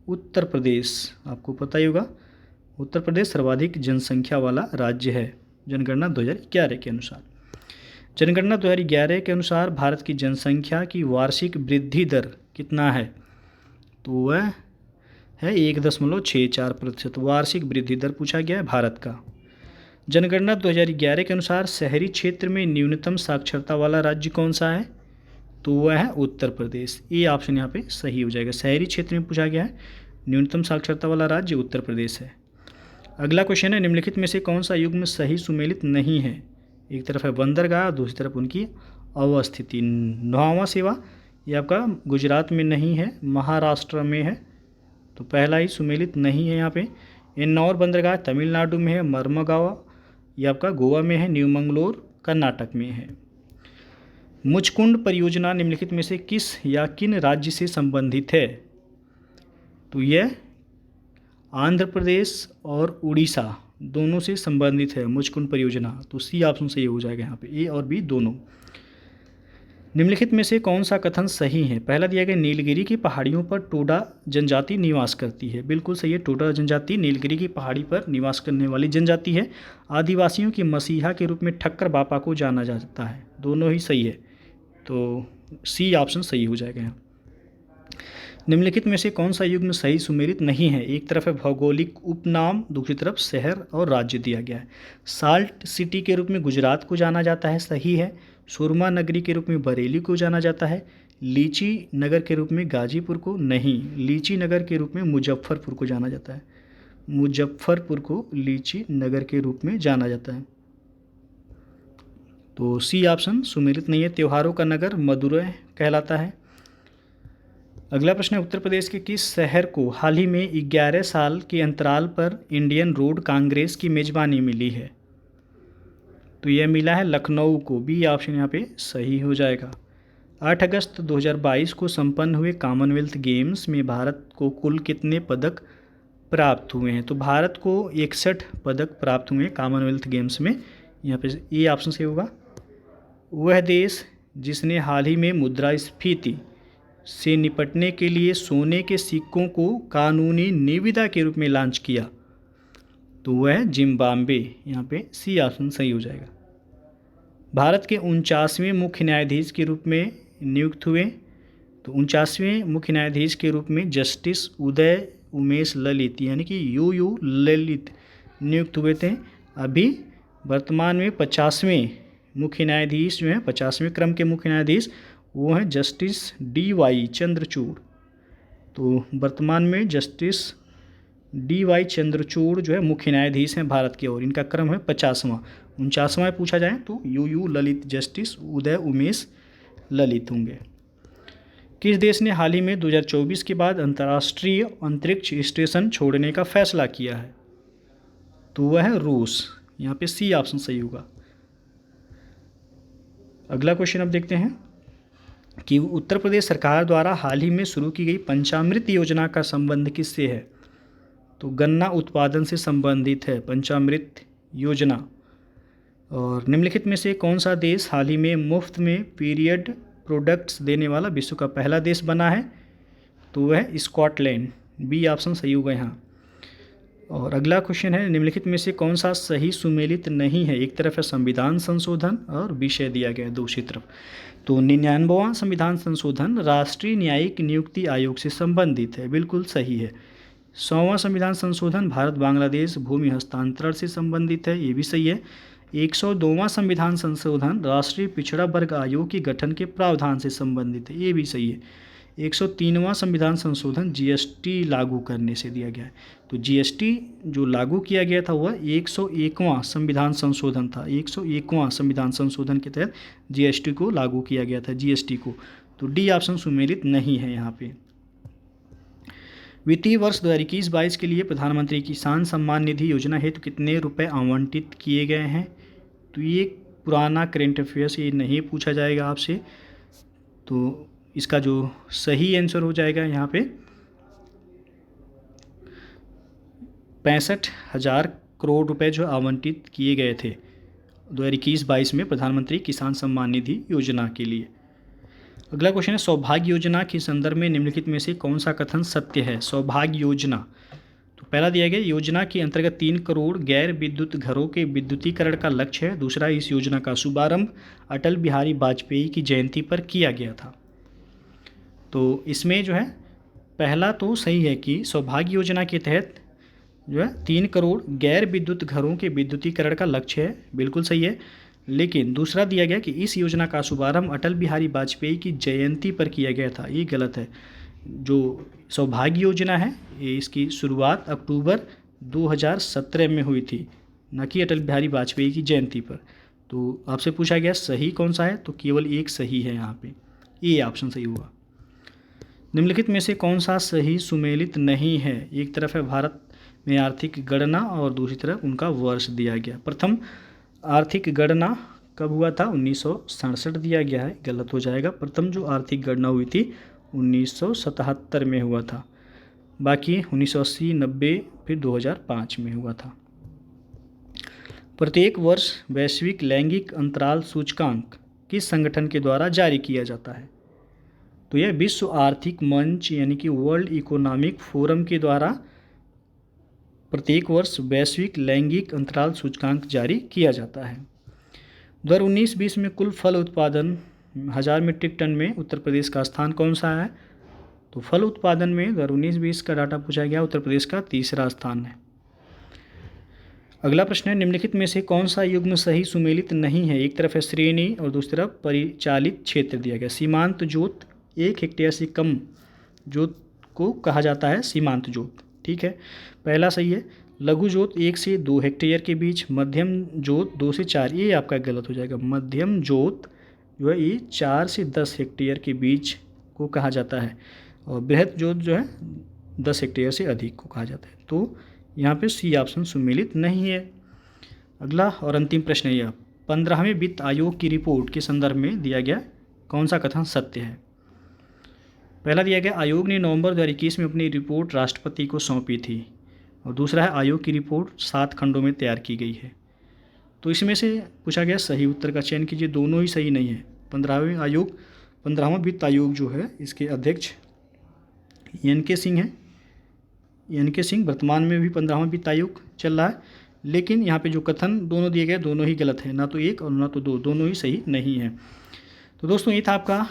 उत्तर प्रदेश, आपको पता ही होगा, उत्तर प्रदेश सर्वाधिक जनसंख्या वाला राज्य है जनगणना 2011 के अनुसार। जनगणना 2011 के अनुसार भारत की जनसंख्या की वार्षिक वृद्धि दर कितना है? तो वह है 1.64%। वार्षिक वृद्धि दर पूछा गया है भारत का। जनगणना 2011 के अनुसार शहरी क्षेत्र में न्यूनतम साक्षरता वाला राज्य कौन सा है? तो वह है उत्तर प्रदेश। ये ऑप्शन यहाँ पे सही हो जाएगा। शहरी क्षेत्र में पूछा गया है, न्यूनतम साक्षरता वाला राज्य उत्तर प्रदेश है। अगला क्वेश्चन है, निम्नलिखित में से कौन सा युग्म सही सुमेलित नहीं है? एक तरफ है बंदरगाह, दूसरी तरफ उनकी अवस्थिति। नौवां सेवा ये आपका गुजरात में नहीं है, महाराष्ट्र में है, तो पहला ही सुमेलित नहीं है यहाँ पे। इन्नौर बंदरगाह तमिलनाडु में है, मर्मगांव ये आपका गोवा में है, न्यू मंगलोर कर्नाटक में है। मुचकुंड परियोजना निम्नलिखित में से किस या किन राज्य से संबंधित है? तो यह आंध्र प्रदेश और उड़ीसा दोनों से संबंधित है मुचकुंड परियोजना। तो सी ऑप्शन सही हो जाएगा यहाँ पे, ए और बी दोनों। निम्नलिखित में से कौन सा कथन सही है? पहला दिया गया नीलगिरी की पहाड़ियों पर टोडा जनजाति निवास करती है। बिल्कुल सही है, टोडा जनजाति नीलगिरी की पहाड़ी पर निवास करने वाली जनजाति है। आदिवासियों की मसीहा के रूप में ठक्कर बापा को जाना जाता है। दोनों ही सही है, तो सी ऑप्शन सही हो जाएगा यहाँ। निम्नलिखित में से कौन सा युग्म सही सुमेलित नहीं है? एक तरफ है भौगोलिक उपनाम, दूसरी तरफ शहर और राज्य दिया गया है। साल्ट सिटी के रूप में गुजरात को जाना जाता है, सही है। सुरमा नगरी के रूप में बरेली को जाना जाता है। लीची नगर के रूप में गाजीपुर को नहीं, लीची नगर के रूप में मुजफ्फरपुर को जाना जाता है। मुजफ्फरपुर को लीची नगर के रूप में जाना जाता है। तो सी ऑप्शन सुमेलित नहीं है। त्योहारों का नगर मदुरै कहलाता है। अगला प्रश्न है, उत्तर प्रदेश के किस शहर को हाल ही में 11 साल के अंतराल पर इंडियन रोड कांग्रेस की मेजबानी मिली है? तो यह मिला है लखनऊ को। बी ऑप्शन यहाँ पे सही हो जाएगा। 8 अगस्त 2022 को संपन्न हुए कॉमनवेल्थ गेम्स में भारत को कुल कितने पदक प्राप्त हुए हैं? तो भारत को 61 पदक प्राप्त हुए हैं कॉमनवेल्थ गेम्स में। यहाँ पे ये ऑप्शन सही होगा। वह देश जिसने हाल ही में मुद्रास्फीति से निपटने के लिए सोने के सिक्कों को कानूनी निविदा के रूप में लॉन्च किया, तो वह है जिम्बाब्वे। यहाँ पे सी ऑप्शन सही हो जाएगा। भारत के 49वें मुख्य न्यायाधीश के रूप में नियुक्त हुए, तो 49वें मुख्य न्यायाधीश के रूप में जस्टिस उदय उमेश ललित यानी कि यू ललित नियुक्त हुए थे। अभी वर्तमान में 50वें मुख्य न्यायाधीश जो हैं, 50वें क्रम के मुख्य न्यायाधीश वो हैं जस्टिस डी.वाई. चंद्रचूड़। तो वर्तमान में जस्टिस डी.वाई. चंद्रचूड़ जो है मुख्य न्यायाधीश हैं भारत के, और इनका क्रम है 50वां। 49वां पूछा जाए तो यू ललित जस्टिस उदय उमेश ललित होंगे। किस देश ने हाल ही में 2024 के बाद अंतर्राष्ट्रीय अंतरिक्ष स्टेशन छोड़ने का फैसला किया है? तो वह है रूस। यहाँ पे सी ऑप्शन सही होगा। अगला क्वेश्चन अब देखते हैं कि उत्तर प्रदेश सरकार द्वारा हाल ही में शुरू की गई पंचामृत योजना का संबंध किससे है? तो गन्ना उत्पादन से संबंधित है पंचामृत योजना। और निम्नलिखित में से कौन सा देश हाल ही में मुफ्त में पीरियड प्रोडक्ट्स देने वाला विश्व का पहला देश बना है? तो वह है स्कॉटलैंड। बी ऑप्शन सही होगा यहाँ। और अगला क्वेश्चन है, निम्नलिखित में से कौन सा सही सुमेलित नहीं है? एक तरफ है संविधान संशोधन और विषय दिया गया है दूसरी तरफ। तो 99वां संविधान संशोधन राष्ट्रीय न्यायिक नियुक्ति आयोग से संबंधित है, बिल्कुल सही है। 100वां संविधान संशोधन भारत बांग्लादेश भूमि हस्तांतरण से संबंधित है, ये भी सही है। 102वां संविधान संशोधन राष्ट्रीय पिछड़ा वर्ग आयोग के गठन के प्रावधान से संबंधित है, ये भी सही है। 103वां संविधान संशोधन जीएसटी लागू करने से दिया गया है। तो जीएसटी जो लागू किया गया था वह 101वां संविधान संशोधन था। 101वां संविधान संशोधन के तहत जीएसटी को लागू किया गया था, जीएसटी को। तो डी ऑप्शन सुमेलित नहीं है यहाँ पे। वित्तीय वर्ष 2021-22 के लिए प्रधानमंत्री किसान सम्मान निधि योजना हेतु कितने रुपए आवंटित किए गए हैं? तो ये पुराना करेंट अफेयर्स, ये नहीं पूछा जाएगा आपसे। तो इसका जो सही आंसर हो जाएगा यहाँ पे 65,000 करोड़ रुपए जो आवंटित किए गए थे 2021-22 में प्रधानमंत्री किसान सम्मान निधि योजना के लिए। अगला क्वेश्चन है, सौभाग्य योजना के संदर्भ में निम्नलिखित में से कौन सा कथन सत्य है? सौभाग्य योजना, तो पहला दिया गया योजना के अंतर्गत 3 करोड़ गैर विद्युत घरों के विद्युतीकरण का लक्ष्य है। दूसरा, इस योजना का शुभारंभ अटल बिहारी वाजपेयी की जयंती पर किया गया था। तो इसमें जो है पहला तो सही है कि सौभाग्य योजना के तहत जो है 3 करोड़ गैर विद्युत घरों के विद्युतीकरण का लक्ष्य है, बिल्कुल सही है। लेकिन दूसरा दिया गया कि इस योजना का शुभारंभ अटल बिहारी वाजपेयी की जयंती पर किया गया था, ये गलत है। जो सौभाग्य योजना है ये इसकी शुरुआत अक्टूबर 2017 में हुई थी, न कि अटल बिहारी वाजपेयी की जयंती पर। तो आपसे पूछा गया सही कौन सा है, तो केवल एक सही है यहाँ पे, ये ऑप्शन सही हुआ। निम्नलिखित में से कौन सा सही सुमेलित नहीं है? एक तरफ है भारत में आर्थिक गणना और दूसरी तरफ उनका वर्ष दिया गया। प्रथम आर्थिक गणना कब हुआ था? 1967 दिया गया है, गलत हो जाएगा। प्रथम जो आर्थिक गणना हुई थी 1977 में हुआ था। बाकी 1980, 90 फिर 2005 में हुआ था। प्रत्येक वर्ष वैश्विक लैंगिक अंतराल सूचकांक किस संगठन के द्वारा जारी किया जाता है? तो यह विश्व आर्थिक मंच यानी कि वर्ल्ड इकोनॉमिक फोरम के द्वारा प्रत्येक वर्ष वैश्विक लैंगिक अंतराल सूचकांक जारी किया जाता है। 2019-20 में कुल फल उत्पादन 1000 मीट्रिक टन में उत्तर प्रदेश का स्थान कौन सा है? तो फल उत्पादन में 2019-20 का डाटा पूछा गया, उत्तर प्रदेश का तीसरा स्थान है। अगला प्रश्न है, निम्नलिखित में से कौन सा युग्म सही सुमेलित नहीं है? एक तरफ है श्रेणी और दूसरी तरफ परिचालित क्षेत्र दिया गया। सीमांत जोत 1 हेक्टेयर से कम जोत को कहा जाता है सीमांत जोत, ठीक है, पहला सही है। लघु जोत 1 से 2 हेक्टेयर के बीच, मध्यम जोत 2 से 4, ये आपका गलत हो जाएगा। मध्यम जोत जो है ये 4 से 10 हेक्टेयर के बीच को कहा जाता है, और बृहद जोत जो है 10 हेक्टेयर से अधिक को कहा जाता है। तो यहाँ पे सी ऑप्शन सुमेलित नहीं है। अगला और अंतिम प्रश्न है यह, 15वें वित्त आयोग की रिपोर्ट के संदर्भ में दिया गया कौन सा कथन सत्य है? पहला दिया गया आयोग ने नवंबर 2021 में अपनी रिपोर्ट राष्ट्रपति को सौंपी थी, और दूसरा है आयोग की रिपोर्ट 7 खंडों में तैयार की गई है। तो इसमें से पूछा गया सही उत्तर का चयन कीजिए, दोनों ही सही नहीं है। 15वां वित्त आयोग जो है इसके अध्यक्ष एन.के. सिंह हैं। एन.के. सिंह वर्तमान में भी 15वां वित्त आयोग चल रहा है, लेकिन यहाँ पे जो कथन दोनों दिए गए दोनों ही गलत है, ना तो 1 और ना तो 2, दोनों ही सही नहीं है। तो दोस्तों ये था आपका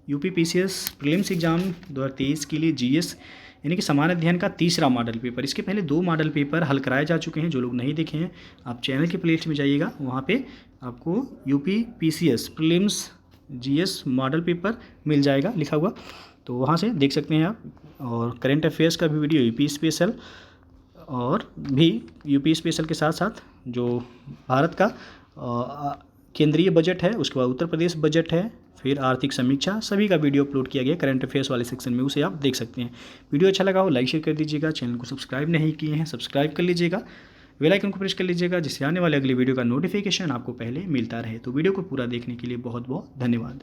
यूपी पीसीएस प्रीलिम्स एग्जाम 2023 के लिए जीएस यानी कि सामान्य अध्ययन का तीसरा मॉडल पेपर। इसके पहले 2 मॉडल पेपर हल कराए जा चुके हैं, जो लोग नहीं देखे हैं आप चैनल के प्लेलिस्ट में जाइएगा, वहाँ पे आपको UP PCS prelims GS model paper मिल जाएगा लिखा हुआ, तो वहाँ से देख सकते हैं आप। और करेंट अफेयर्स का भी वीडियो यूपी स्पेशल और भी यूपी स्पेशल के साथ साथ जो भारत का केंद्रीय बजट है, उसके बाद उत्तर प्रदेश बजट है, फिर आर्थिक समीक्षा, सभी का वीडियो अपलोड किया गया करंट अफेयर्स वाले सेक्शन में, उसे आप देख सकते हैं। वीडियो अच्छा लगा हो लाइक शेयर कर दीजिएगा, चैनल को सब्सक्राइब नहीं किए हैं सब्सक्राइब कर लीजिएगा, बेल आइकन को प्रेस कर लीजिएगा, जिससे आने वाले अगली वीडियो का नोटिफिकेशन आपको पहले मिलता रहे। तो वीडियो को पूरा देखने के लिए बहुत बहुत धन्यवाद।